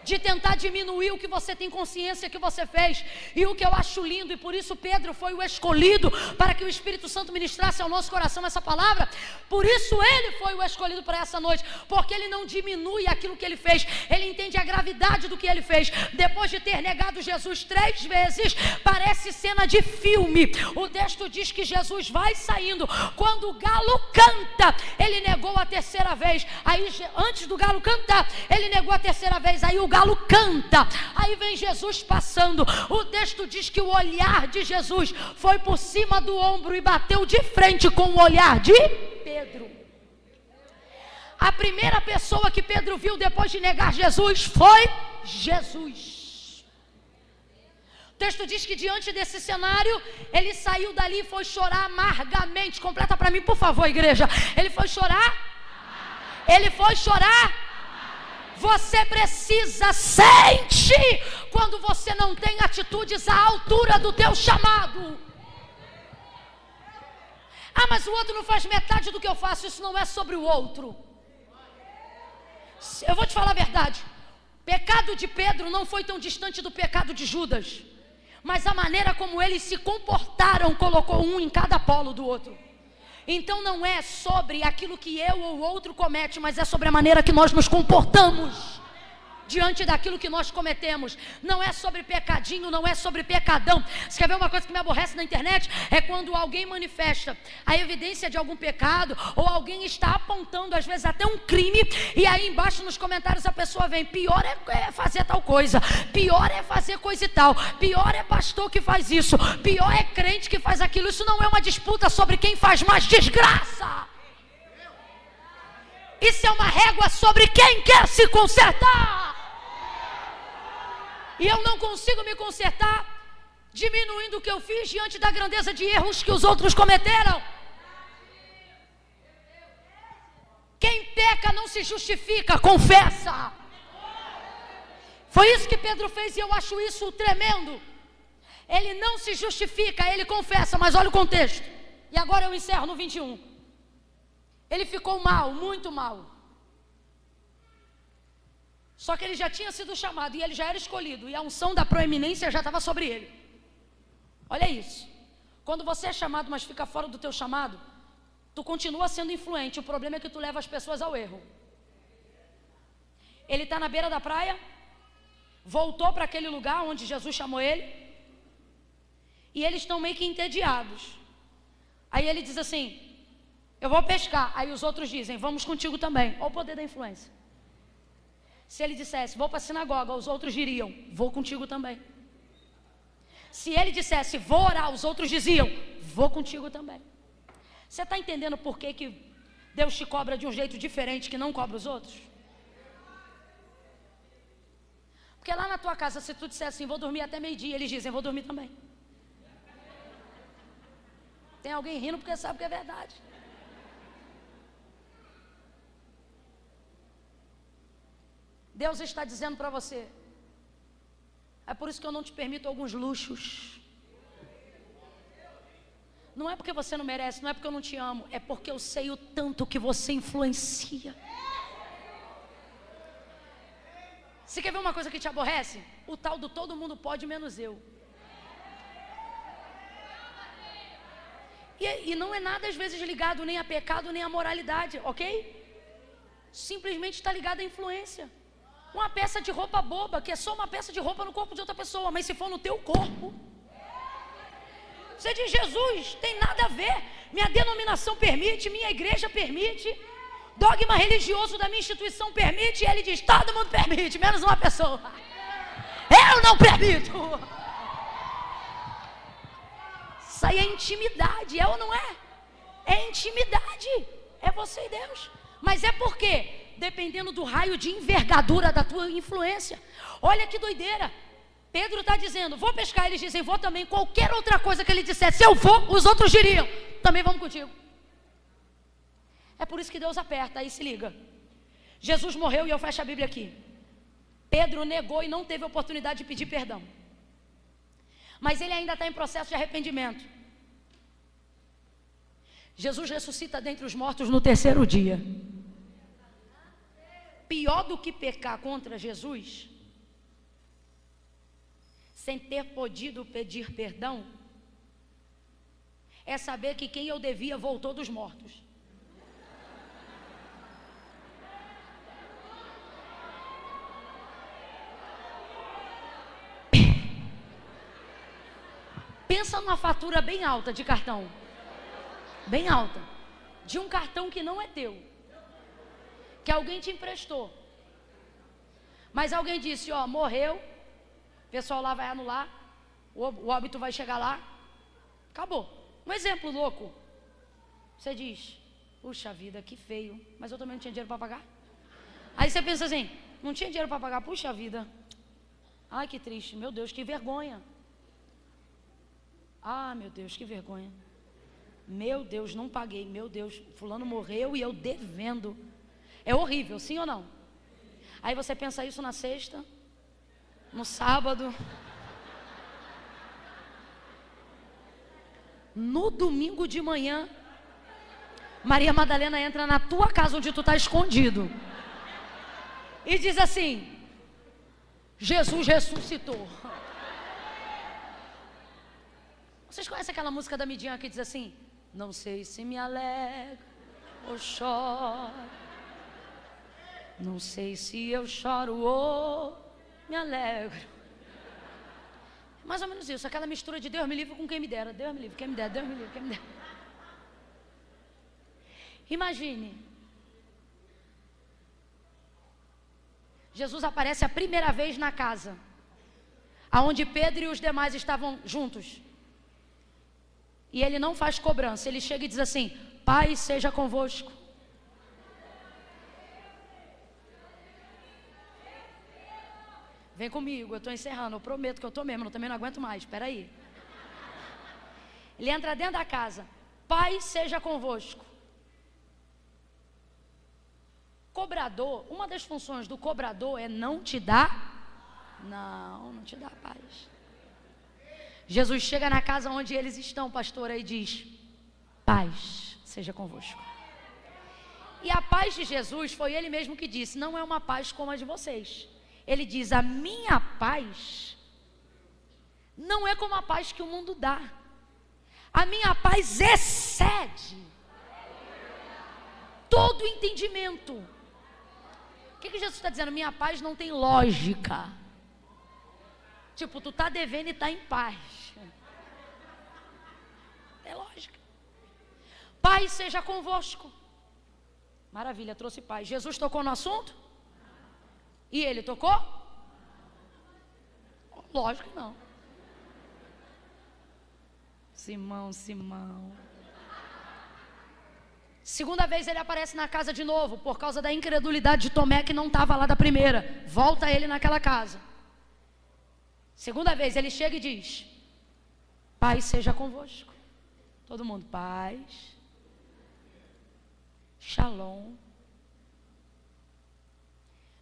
A: de tentar diminuir o que você tem consciência que você fez. E o que eu acho lindo, e por isso Pedro foi o escolhido para que o Espírito Santo ministrasse ao nosso coração essa palavra, por isso ele foi o escolhido para essa noite, porque ele não diminui aquilo que ele fez, ele entende a gravidade do que ele fez. Depois de ter negado Jesus 3 vezes, parece cena de filme. O texto diz que Jesus vai saindo, quando o galo canta, ele negou a terceira vez. Aí antes do galo cantar, ele negou a terceira vez. Aí o galo canta. Aí vem Jesus passando. O texto diz que o olhar de Jesus foi por cima do ombro e bateu de frente com o olhar de Pedro. A primeira pessoa que Pedro viu depois de negar Jesus foi Jesus. O texto diz que diante desse cenário, ele saiu dali e foi chorar amargamente. Completa para mim, por favor, igreja. Ele foi chorar? Ele foi chorar? Você precisa sentir quando você não tem atitudes à altura do teu chamado. Ah, mas o outro não faz metade do que eu faço. Isso não é sobre o outro. Eu vou te falar a verdade. O pecado de Pedro não foi tão distante do pecado de Judas, mas a maneira como eles se comportaram colocou um em cada polo do outro. Então não é sobre aquilo que eu ou o outro comete, mas é sobre a maneira que nós nos comportamos diante daquilo que nós cometemos. Não é sobre pecadinho, não é sobre pecadão. Você quer ver uma coisa que me aborrece na internet? É quando alguém manifesta a evidência de algum pecado, ou alguém está apontando às vezes até um crime, e aí embaixo nos comentários a pessoa vem: pior é fazer tal coisa, pior é fazer coisa e tal, pior é pastor que faz isso, pior é crente que faz aquilo. Isso não é uma disputa sobre quem faz mais desgraça. Isso é uma régua sobre quem quer se consertar. E eu não consigo me consertar diminuindo o que eu fiz diante da grandeza de erros que os outros cometeram. Quem peca não se justifica, confessa. Foi isso que Pedro fez e eu acho isso tremendo. Ele não se justifica, ele confessa, mas olha o contexto. E agora eu encerro no 21. Ele ficou mal, muito mal. Só que ele já tinha sido chamado e ele já era escolhido, e a unção da proeminência já estava sobre ele. Olha isso. Quando você é chamado, mas fica fora do teu chamado, tu continua sendo influente. O problema é que tu leva as pessoas ao erro. Ele está na beira da praia, voltou para aquele lugar onde Jesus chamou ele, e eles estão meio que entediados. Aí ele diz assim: eu vou pescar. Aí os outros dizem: vamos contigo também. Olha o poder da influência. Se ele dissesse: vou para a sinagoga, os outros diriam: vou contigo também. Se ele dissesse: vou orar, os outros diziam: vou contigo também. Você está entendendo por que Deus te cobra de um jeito diferente que não cobra os outros? Porque lá na tua casa, se tu disser assim: vou dormir até meio-dia, eles dizem: vou dormir também. Tem alguém rindo porque sabe que é verdade. Deus está dizendo para você: é por isso que eu não te permito alguns luxos. Não é porque você não merece, não é porque eu não te amo, é porque eu sei o tanto que você influencia. Você quer ver uma coisa que te aborrece? O tal do todo mundo pode menos eu. E não é nada às vezes ligado nem a pecado nem a moralidade, ok? Simplesmente está ligado à influência. Uma peça de roupa boba, que é só uma peça de roupa no corpo de outra pessoa, mas se for no teu corpo, você diz: Jesus, tem nada a ver, minha denominação permite, minha igreja permite, dogma religioso da minha instituição permite, e ele diz: todo mundo permite, menos uma pessoa. Eu não permito. Isso aí é intimidade, é ou não é? É intimidade, é você e Deus. Mas é por quê? Dependendo do raio de envergadura da tua influência. Olha que doideira. Pedro está dizendo: vou pescar. Eles dizem: vou também. Qualquer outra coisa que ele dissesse: se eu for, os outros diriam: também vamos contigo. É por isso que Deus aperta. Aí se liga. Jesus morreu, e eu fecho a Bíblia aqui. Pedro negou e não teve oportunidade de pedir perdão. Mas ele ainda está em processo de arrependimento. Jesus ressuscita dentre os mortos no terceiro dia. Pior do que pecar contra Jesus, sem ter podido pedir perdão, é saber que quem eu devia voltou dos mortos. Pensa numa fatura bem alta de cartão, bem alta, de um cartão que não é teu, que alguém te emprestou. Mas alguém disse, ó, morreu, o pessoal lá vai anular, o óbito vai chegar lá, acabou. Um exemplo louco. Você diz, puxa vida, que feio, mas eu também não tinha dinheiro para pagar. Aí você pensa assim, não tinha dinheiro para pagar, puxa vida. Ai, que triste, meu Deus, que vergonha. Ah, meu Deus, que vergonha. Meu Deus, não paguei, meu Deus, fulano morreu e eu devendo. É horrível, sim ou não? Aí você pensa isso na sexta, no sábado, no domingo de manhã, Maria Madalena entra na tua casa onde tu está escondido e diz assim, Jesus ressuscitou. Vocês conhecem aquela música da Midian que diz assim, não sei se me alegro ou choro, não sei se eu choro ou me alegro. Mais ou menos isso, aquela mistura de Deus me livre com quem me dera, Deus me livre, quem me dera, Deus me livre, quem me dera. Imagine, Jesus aparece a primeira vez na casa, aonde Pedro e os demais estavam juntos. E ele não faz cobrança, ele chega e diz assim, Pai seja convosco. Vem comigo, eu estou encerrando, eu prometo que eu estou mesmo, eu também não aguento mais, espera aí. Ele entra dentro da casa, Pai seja convosco. Cobrador, uma das funções do cobrador é não te dar, não te dá paz. Jesus chega na casa onde eles estão, pastora, e diz, paz seja convosco. E a paz de Jesus foi ele mesmo que disse, não é uma paz como a de vocês. Ele diz, a minha paz não é como a paz que o mundo dá. A minha paz excede todo entendimento. O que Jesus está dizendo? Minha paz não tem lógica. Tipo, tu tá devendo e tá em paz. É lógica. Paz seja convosco. Maravilha, trouxe paz. Jesus tocou no assunto? E ele tocou? Lógico que não. Simão. Segunda vez ele aparece na casa de novo, por causa da incredulidade de Tomé que não estava lá da primeira. Volta ele naquela casa. Segunda vez ele chega e diz, paz seja convosco. Todo mundo, paz. Shalom.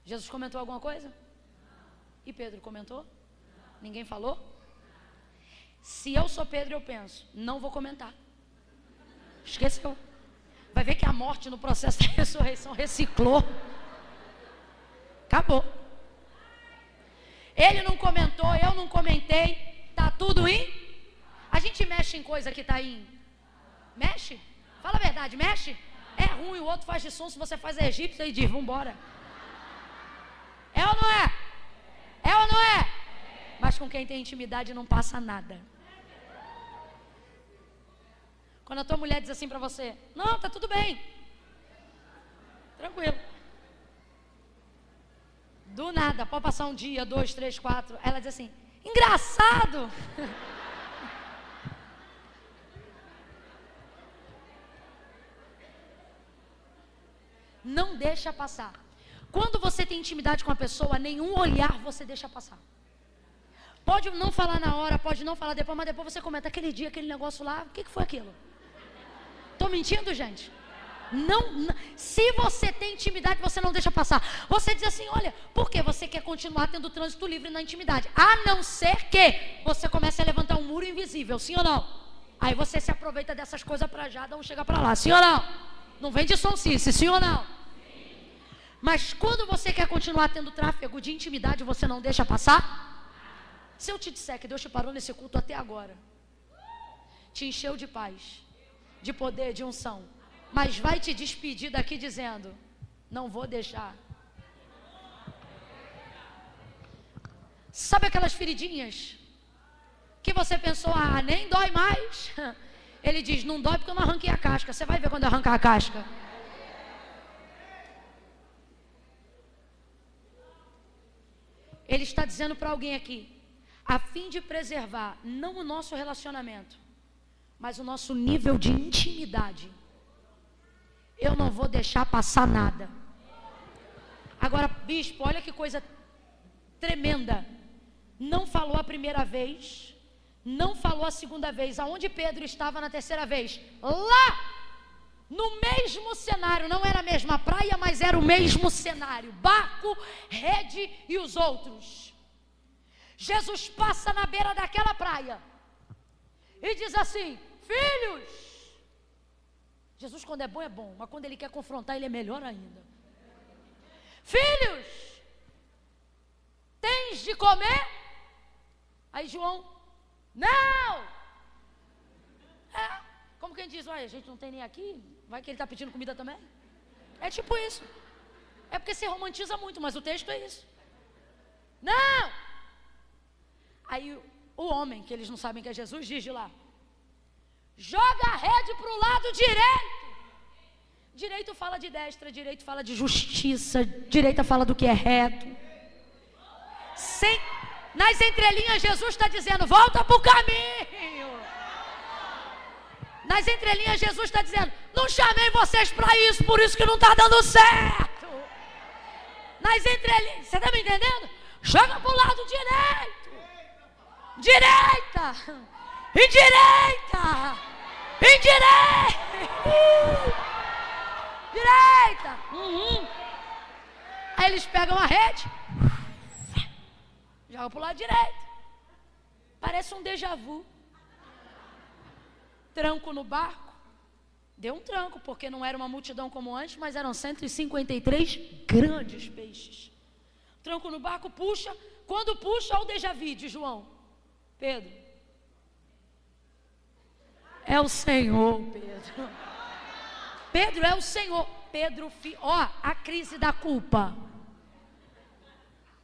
A: Jesus comentou alguma coisa? E Pedro comentou? Ninguém falou? Se eu sou Pedro, eu penso, não vou comentar. Esqueceu. Vai ver que a morte no processo da ressurreição reciclou. Acabou. Ele não comentou, eu não comentei. Tá tudo em? A gente mexe em coisa que tá em. Mexe? Fala a verdade, mexe? É ruim, o outro faz de som, se você faz a egípcia e diz, vambora. É ou não é? É ou não é? Mas com quem tem intimidade não passa nada. Quando a tua mulher diz assim pra você, não, tá tudo bem. Tranquilo. Do nada, pode passar um dia, 2, 3, 4. Ela diz assim, engraçado. Não deixa passar. Quando você tem intimidade com a pessoa, nenhum olhar você deixa passar. Pode não falar na hora, pode não falar depois, mas depois você comenta aquele dia, aquele negócio lá, o que foi aquilo? Estou mentindo, gente? Não, se você tem intimidade, você não deixa passar. Você diz assim, olha, por que você quer continuar tendo trânsito livre na intimidade? A não ser que você comece a levantar um muro invisível, sim ou não? Aí você se aproveita dessas coisas para já dar um chega para lá, sim ou não? Não vem de sonsice, sim ou não? Mas quando você quer continuar tendo tráfego de intimidade, você não deixa passar? Se eu te disser que Deus te parou nesse culto até agora, te encheu de paz, de poder, de unção, mas vai te despedir daqui dizendo, não vou deixar. Sabe aquelas feridinhas que você pensou, nem dói mais? Ele diz, não dói porque eu não arranquei a casca. Você vai ver quando eu arrancar a casca. Ele está dizendo para alguém aqui, a fim de preservar não o nosso relacionamento, mas o nosso nível de intimidade, eu não vou deixar passar nada. Agora, bispo, olha que coisa tremenda. Não falou a primeira vez, não falou a segunda vez. Aonde Pedro estava na terceira vez? Lá, no mesmo cenário. Não era a mesma praia, mas era o mesmo cenário. Barco, rede e os outros. Jesus passa na beira daquela praia e diz assim: filhos. Jesus, quando é bom, mas quando ele quer confrontar, ele é melhor ainda. Filhos, tens de comer? Aí João, não. Como quem diz, olha, a gente não tem nem aqui, vai que ele está pedindo comida também. É tipo isso. É porque se romantiza muito, mas o texto é isso. Não. Aí o homem, que eles não sabem que é Jesus, diz de lá: joga a rede para o lado direito. Direito fala de destra, direito fala de justiça, direita fala do que é reto. Nas entrelinhas Jesus está dizendo: volta para o caminho. Nas entrelinhas Jesus está dizendo: não chamei vocês para isso, por isso que não está dando certo. Nas entrelinhas, você está me entendendo? Joga para o lado direito. Direita. E direita. E direita. Direita. Aí eles pegam a rede, jogam para o lado direito. Parece um déjà vu. Tranco no barco. Deu um tranco, porque não era uma multidão como antes, mas eram 153 grandes peixes. Tranco no barco, puxa. Quando puxa, olha o déjà vu de João. Pedro, é o Senhor, Pedro. Pedro é o Senhor. Pedro, a crise da culpa.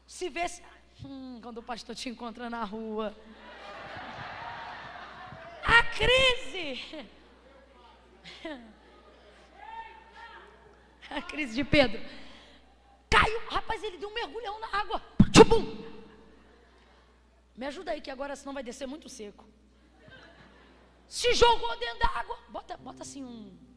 A: Se vê, quando o pastor te encontra na rua. A crise. A crise de Pedro. Caiu, rapaz, ele deu um mergulhão na água. Tchubum. Me ajuda aí, que agora senão vai descer muito seco. Se jogou dentro da água. Bota assim um...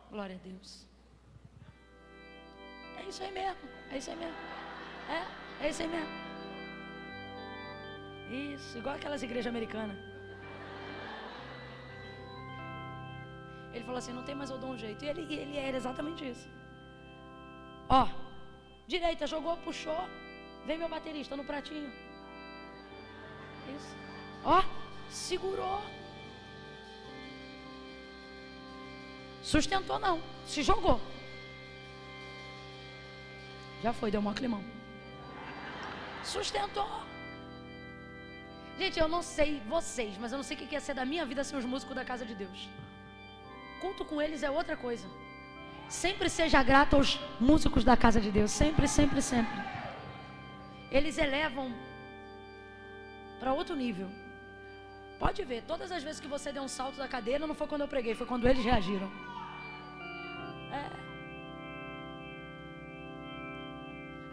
A: Glória a Deus. É isso aí mesmo. É isso aí mesmo. É isso aí mesmo. Isso, igual aquelas igrejas americanas. Ele falou assim: não tem mais, eu dou um jeito. E ele era exatamente isso. Ó, direita, jogou, puxou. Vem meu baterista no pratinho. Isso. Ó, segurou. Sustentou não, se jogou. Já foi, deu um climão. Sustentou. Gente, eu não sei vocês, mas eu não sei o que ia ser da minha vida sem os músicos da casa de Deus. Culto com eles é outra coisa. Sempre seja grato aos músicos da casa de Deus. Sempre, sempre, sempre. Eles elevam para outro nível. Pode ver, todas as vezes que você deu um salto da cadeira, não foi quando eu preguei, foi quando eles reagiram.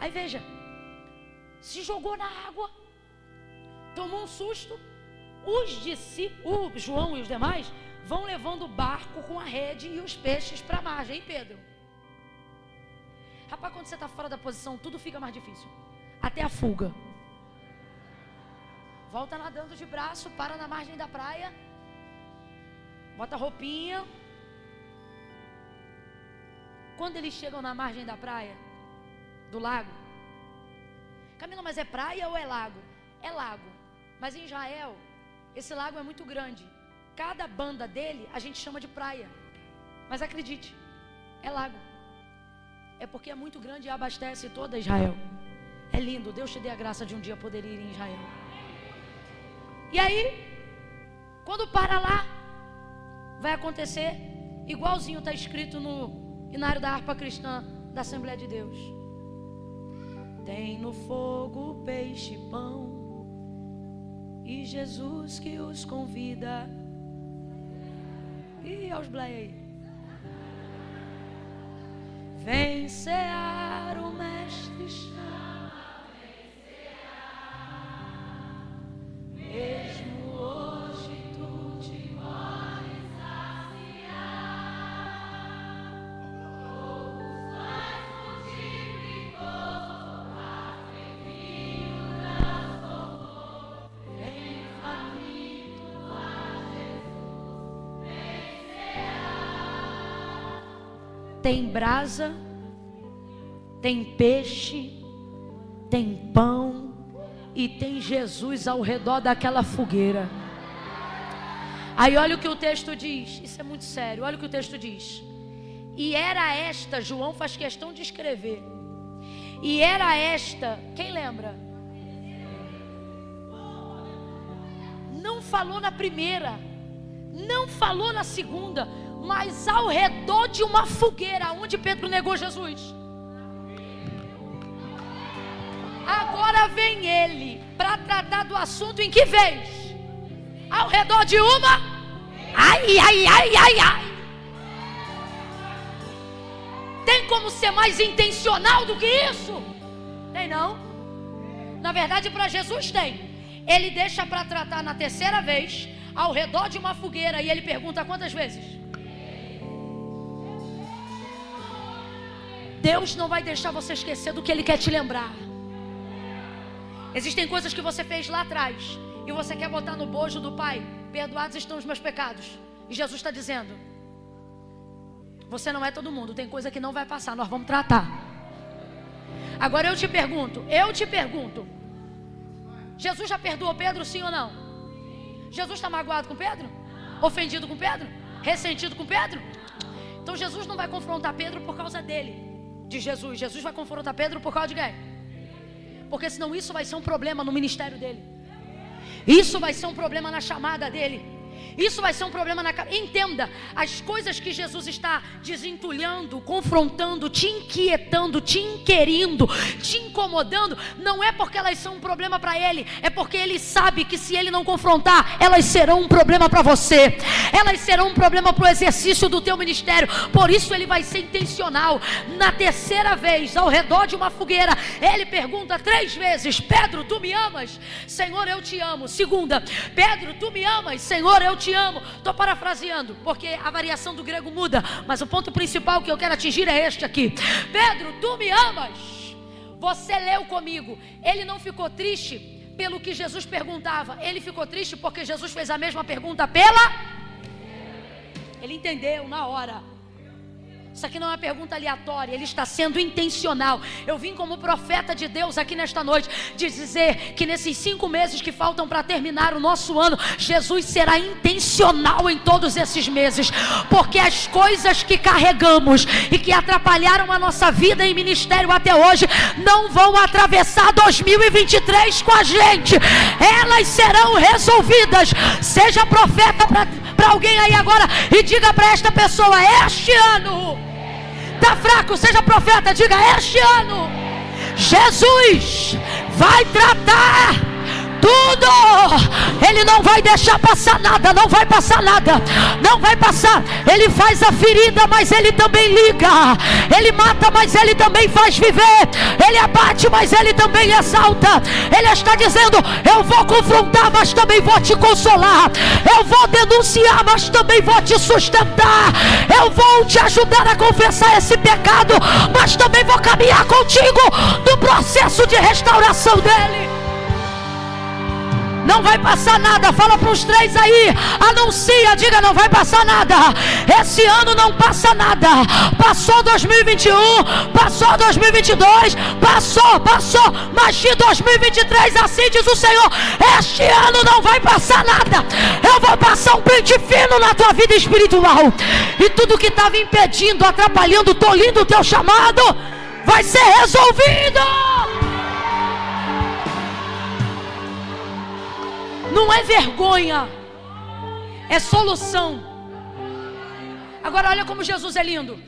A: Aí veja, se jogou na água, tomou um susto. Os discípulos, João e os demais, vão levando o barco com a rede e os peixes para a margem. Hein, Pedro? Rapaz, quando você está fora da posição, tudo fica mais difícil. Até a fuga. Volta nadando de braço, para na margem da praia, bota a roupinha. Quando eles chegam na margem da praia, do lago, Camila, mas é praia ou é lago? É lago, mas em Israel esse lago é muito grande. Cada banda dele a gente chama de praia, mas acredite, é lago. É porque é muito grande e abastece toda Israel. É lindo, Deus te dê a graça de um dia poder ir em Israel. E aí, quando para lá, vai acontecer igualzinho está escrito no Inário da Harpa Cristã da Assembleia de Deus. Tem no fogo peixe e pão, E Jesus que os convida. E aos Blay. Vem cear, o mestre chama. Vem cear. Mesmo hoje tu te morres saciar. Poucos pães multiplicou, mas em vinho transformou. Vem faminto a Jesus, vem cear. Tem brasa, tem peixe, tem pão e tem Jesus ao redor daquela fogueira. Aí olha o que o texto diz, isso é muito sério, olha o que o texto diz. E era esta, João faz questão de escrever. E era esta, quem lembra? Não falou na primeira, não falou na segunda, mas ao redor de uma fogueira, onde Pedro negou Jesus. Agora vem ele para tratar do assunto em que vez? Ao redor de uma. Ai, ai, ai, ai, ai. Tem como ser mais intencional do que isso? Tem não? Na verdade, para Jesus tem. Ele deixa para tratar na terceira vez, ao redor de uma fogueira, e ele pergunta quantas vezes? Deus não vai deixar você esquecer do que Ele quer te lembrar. Existem coisas que você fez lá atrás e você quer botar no bojo do Pai. Perdoados estão os meus pecados. E Jesus está dizendo: você não é todo mundo, tem coisa que não vai passar, nós vamos tratar. Agora eu te pergunto, Jesus já perdoou Pedro, sim ou não? Jesus está magoado com Pedro? Ofendido com Pedro? Ressentido com Pedro? Então Jesus não vai confrontar Pedro por causa dele, de Jesus. Jesus vai confrontar Pedro por causa de quem? Porque senão isso vai ser um problema no ministério dele. Isso vai ser um problema na chamada dele. Isso vai ser um problema na... Entenda, as coisas que Jesus está desentulhando, confrontando, te inquietando, te inquirindo, te incomodando, não é porque elas são um problema para Ele, é porque Ele sabe que se Ele não confrontar, elas serão um problema para você, elas serão um problema para o exercício do teu ministério. Por isso Ele vai ser intencional. Na terceira vez, ao redor de uma fogueira, Ele pergunta 3 vezes: Pedro, tu me amas? Senhor, eu te amo. Segunda: Pedro, tu me amas? Senhor, eu te amo. Estou parafraseando, porque a variação do grego muda, mas o ponto principal que eu quero atingir é este aqui. Pedro, tu me amas? Você leu comigo. Ele não ficou triste pelo que Jesus perguntava, ele ficou triste porque Jesus fez a mesma pergunta ele entendeu na hora. Isso aqui não é uma pergunta aleatória, ele está sendo intencional. Eu vim como profeta de Deus aqui nesta noite, de dizer que nesses 5 meses que faltam para terminar o nosso ano, Jesus será intencional em todos esses meses, porque as coisas que carregamos e que atrapalharam a nossa vida e ministério até hoje, não vão atravessar 2023 com a gente, elas serão resolvidas. Seja profeta para alguém aí agora e diga para esta pessoa: este ano... Está fraco, seja profeta, diga: este ano Jesus vai tratar tudo. Ele não vai deixar passar nada, não vai passar nada, não vai passar. Ele faz a ferida, mas Ele também liga. Ele mata, mas Ele também faz viver. Ele abate, mas Ele também exalta. Ele está dizendo: eu vou confrontar, mas também vou te consolar. Eu vou denunciar, mas também vou te sustentar. Eu vou te ajudar a confessar esse pecado, mas também vou caminhar contigo no processo de restauração dele. Não vai passar nada. Fala para os 3 aí, anuncia, diga: não vai passar nada. Esse ano não passa nada. Passou 2021, passou 2022, passou, mas de 2023, assim diz o Senhor, este ano não vai passar nada. Eu vou passar um pente fino na tua vida espiritual, e tudo que estava impedindo, atrapalhando, tolindo o teu chamado, vai ser resolvido. Não é vergonha, é solução. Agora olha como Jesus é lindo.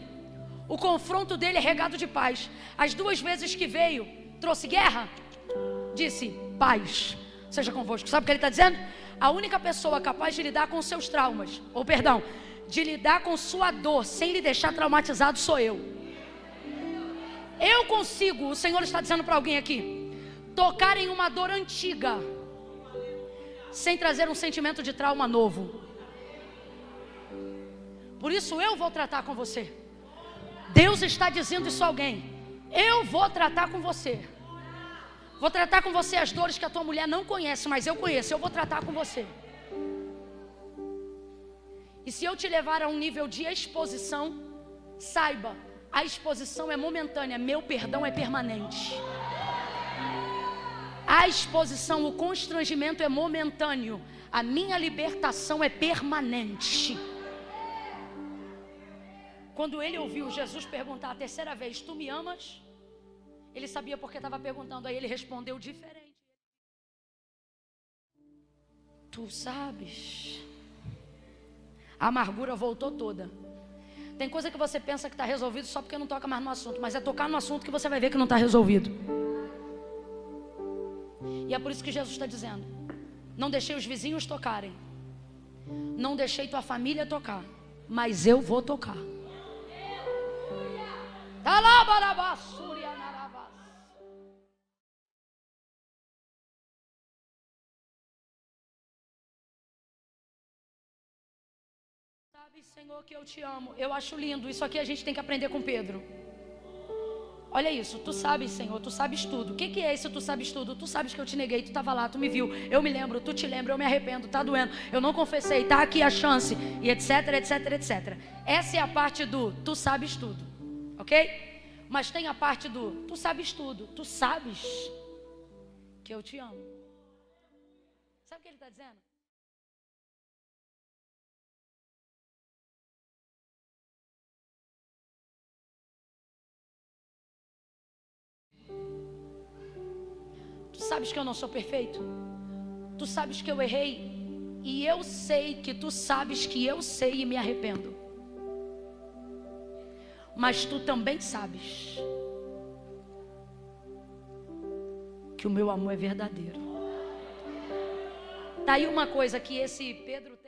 A: O confronto dele é regado de paz. As 2 vezes que veio, trouxe guerra, disse paz. seja convosco. Sabe o que ele está dizendo? A única pessoa capaz de lidar com seus traumas, de lidar com sua dor sem lhe deixar traumatizado sou eu. Eu consigo, o Senhor está dizendo para alguém aqui, tocar em uma dor antiga sem trazer um sentimento de trauma novo. Por isso eu vou tratar com você. Deus está dizendo isso a alguém. Eu vou tratar com você. Vou tratar com você as dores que a tua mulher não conhece, mas eu conheço. Eu vou tratar com você. E se eu te levar a um nível de exposição, saiba, a exposição é momentânea, meu perdão é permanente. A exposição, o constrangimento é momentâneo, a minha libertação é permanente. Quando ele ouviu Jesus perguntar a terceira vez, tu me amas? Ele sabia porque estava perguntando, aí ele respondeu diferente. Tu sabes. A amargura voltou toda. Tem coisa que você pensa que está resolvido só porque não toca mais no assunto, mas é tocar no assunto que você vai ver que não está resolvido. E é por isso que Jesus está dizendo, não deixei os vizinhos tocarem, não deixei tua família tocar, mas eu vou tocar. Sabe, Senhor, que eu te amo. Eu acho lindo, isso aqui a gente tem que aprender com Pedro. Olha isso, tu sabes, Senhor, tu sabes tudo. O que é isso, tu sabes tudo? Tu sabes que eu te neguei, tu estava lá, tu me viu. Eu me lembro, tu te lembra, eu me arrependo, tá doendo. Eu não confessei, tá aqui a chance. E etc, etc, etc. Essa é a parte do tu sabes tudo, ok? Mas tem a parte do tu sabes tudo. Tu sabes que eu te amo. Sabe o que ele está dizendo? Tu sabes que eu não sou perfeito? Tu sabes que eu errei? E eu sei que tu sabes que eu sei e me arrependo. Mas tu também sabes que o meu amor é verdadeiro. Tá aí uma coisa que esse Pedro tem.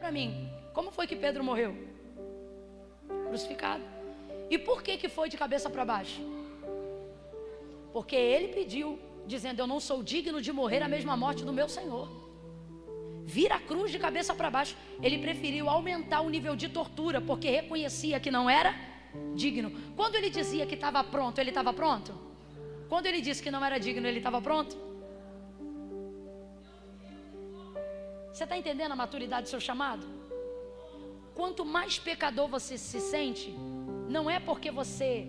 A: Para mim, como foi que Pedro morreu? Crucificado. E por que foi de cabeça para baixo? Porque ele pediu, dizendo, eu não sou digno de morrer a mesma morte do meu Senhor. Vira a cruz de cabeça para baixo. Ele preferiu aumentar o nível de tortura, porque reconhecia que não era digno. Quando ele dizia que estava pronto, ele estava pronto? Quando ele disse que não era digno, ele estava pronto? Você está entendendo a maturidade do seu chamado? Quanto mais pecador você se sente, não é porque você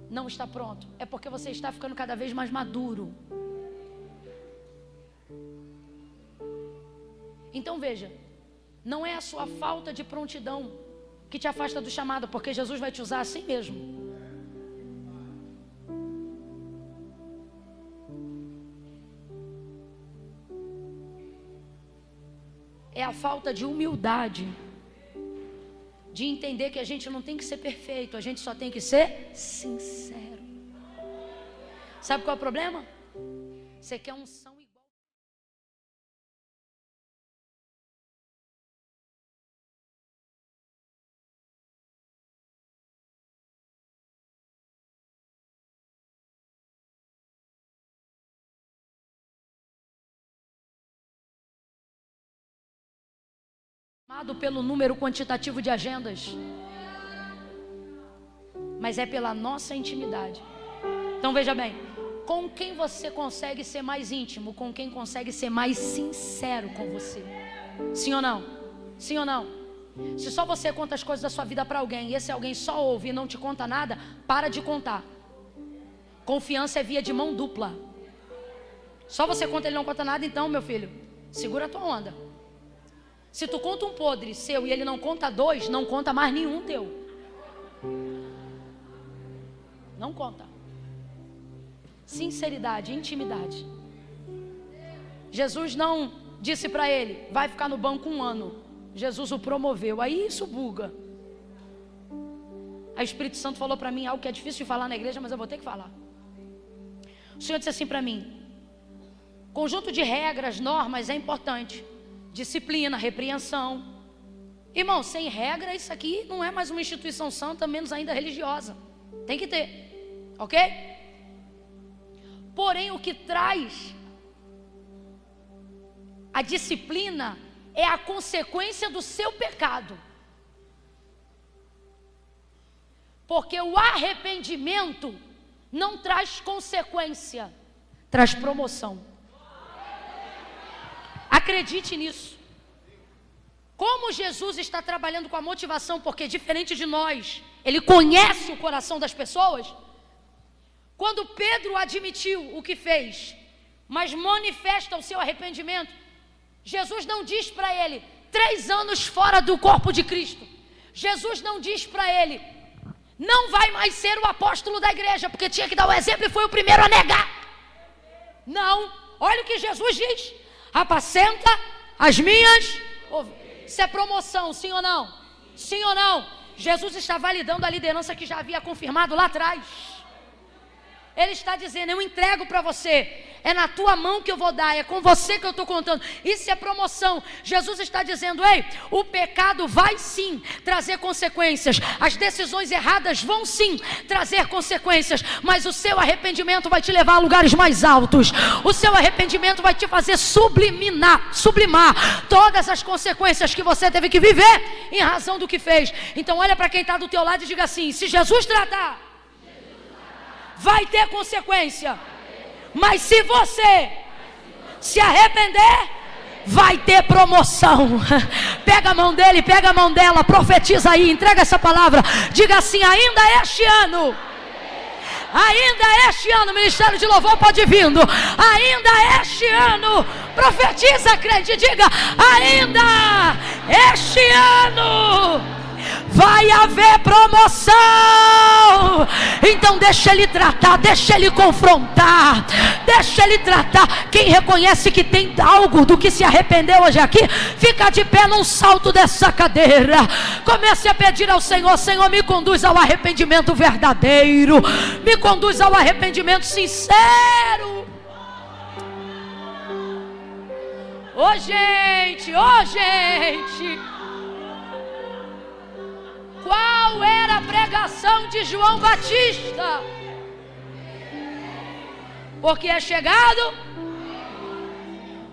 A: não está pronto, é porque você está ficando cada vez mais maduro. Então veja, não é a sua falta de prontidão que te afasta do chamado, porque Jesus vai te usar assim mesmo. É a falta de humildade, de entender que a gente não tem que ser perfeito, a gente só tem que ser sincero. Sabe qual é o problema? Você quer unção igual. Pelo número quantitativo de agendas, mas é pela nossa intimidade. Então veja bem, com quem você consegue ser mais íntimo? Com quem consegue ser mais sincero com você? Sim ou não? Sim ou não? Se só você conta as coisas da sua vida para alguém e esse alguém só ouve e não te conta nada, para de contar. Confiança é via de mão dupla. Só você conta, ele não conta nada, então meu filho, segura a tua onda. Se tu conta um podre seu e ele não conta 2, não conta mais nenhum teu. Não conta. Sinceridade, intimidade. Jesus não disse para ele, vai ficar no banco 1 ano. Jesus o promoveu. Aí isso buga. Aí o Espírito Santo falou para mim algo que é difícil de falar na igreja, mas eu vou ter que falar. O Senhor disse assim para mim: conjunto de regras, normas é importante. Disciplina, repreensão. Irmão, sem regra isso aqui não é mais uma instituição santa, menos ainda religiosa. Tem que ter, ok? Porém, o que traz a disciplina é a consequência do seu pecado. Porque o arrependimento não traz consequência, traz promoção. Acredite nisso. Como Jesus está trabalhando com a motivação, porque diferente de nós, Ele conhece o coração das pessoas. Quando Pedro admitiu o que fez, mas manifesta o seu arrependimento, Jesus não diz para ele, 3 anos fora do corpo de Cristo. Jesus não diz para ele, não vai mais ser o apóstolo da igreja, porque tinha que dar o exemplo e foi o primeiro a negar. Não, olha o que Jesus diz: apacenta as minhas ovelhas. Isso é promoção, sim ou não? Sim ou não? Jesus está validando a liderança que já havia confirmado lá atrás. Ele está dizendo, eu entrego para você, é na tua mão que eu vou dar, é com você que eu estou contando. Isso é promoção. Jesus está dizendo, ei, o pecado vai sim trazer consequências, as decisões erradas vão sim trazer consequências, mas o seu arrependimento vai te levar a lugares mais altos. O seu arrependimento vai te fazer sublimar todas as consequências que você teve que viver em razão do que fez. Então olha para quem está do teu lado e diga assim, se Jesus tratar, vai ter consequência. Mas se você se arrepender, vai ter promoção. Pega a mão dele, pega a mão dela, profetiza aí, entrega essa palavra. Diga assim, ainda este ano, Ministério de Louvor pode vindo. Ainda este ano, profetiza, crente, diga, ainda este ano vai haver promoção. Então deixa ele tratar, deixa ele confrontar, deixa ele tratar. Quem reconhece que tem algo do que se arrependeu hoje aqui, fica de pé num salto dessa cadeira. Comece a pedir ao Senhor, Senhor, me conduz ao arrependimento verdadeiro, me conduz ao arrependimento sincero. Ô gente, qual era a pregação de João Batista? Porque é chegado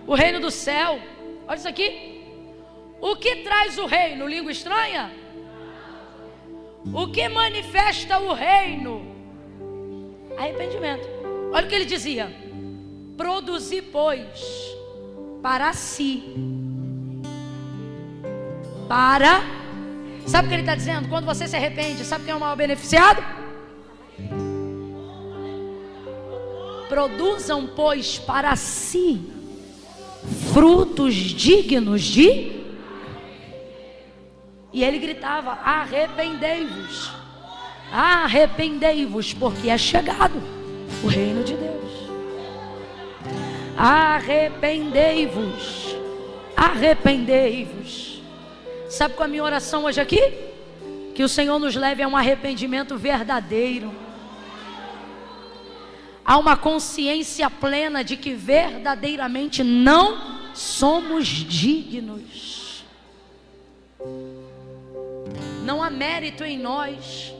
A: o reino do céu. Olha isso aqui. O que traz o reino? Língua estranha? O que manifesta o reino? Arrependimento. Olha o que ele dizia: produzir, pois, para si. Sabe o que ele está dizendo? Quando você se arrepende, sabe quem é o maior beneficiado? Produzam, pois, para si frutos dignos de... E ele gritava, arrependei-vos. Arrependei-vos, porque é chegado o reino de Deus. Arrependei-vos. Arrependei-vos. Sabe qual é a minha oração hoje aqui? Que o Senhor nos leve a um arrependimento verdadeiro, a uma consciência plena de que verdadeiramente não somos dignos. Não há mérito em nós,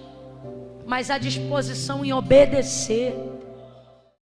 A: mas há disposição em obedecer.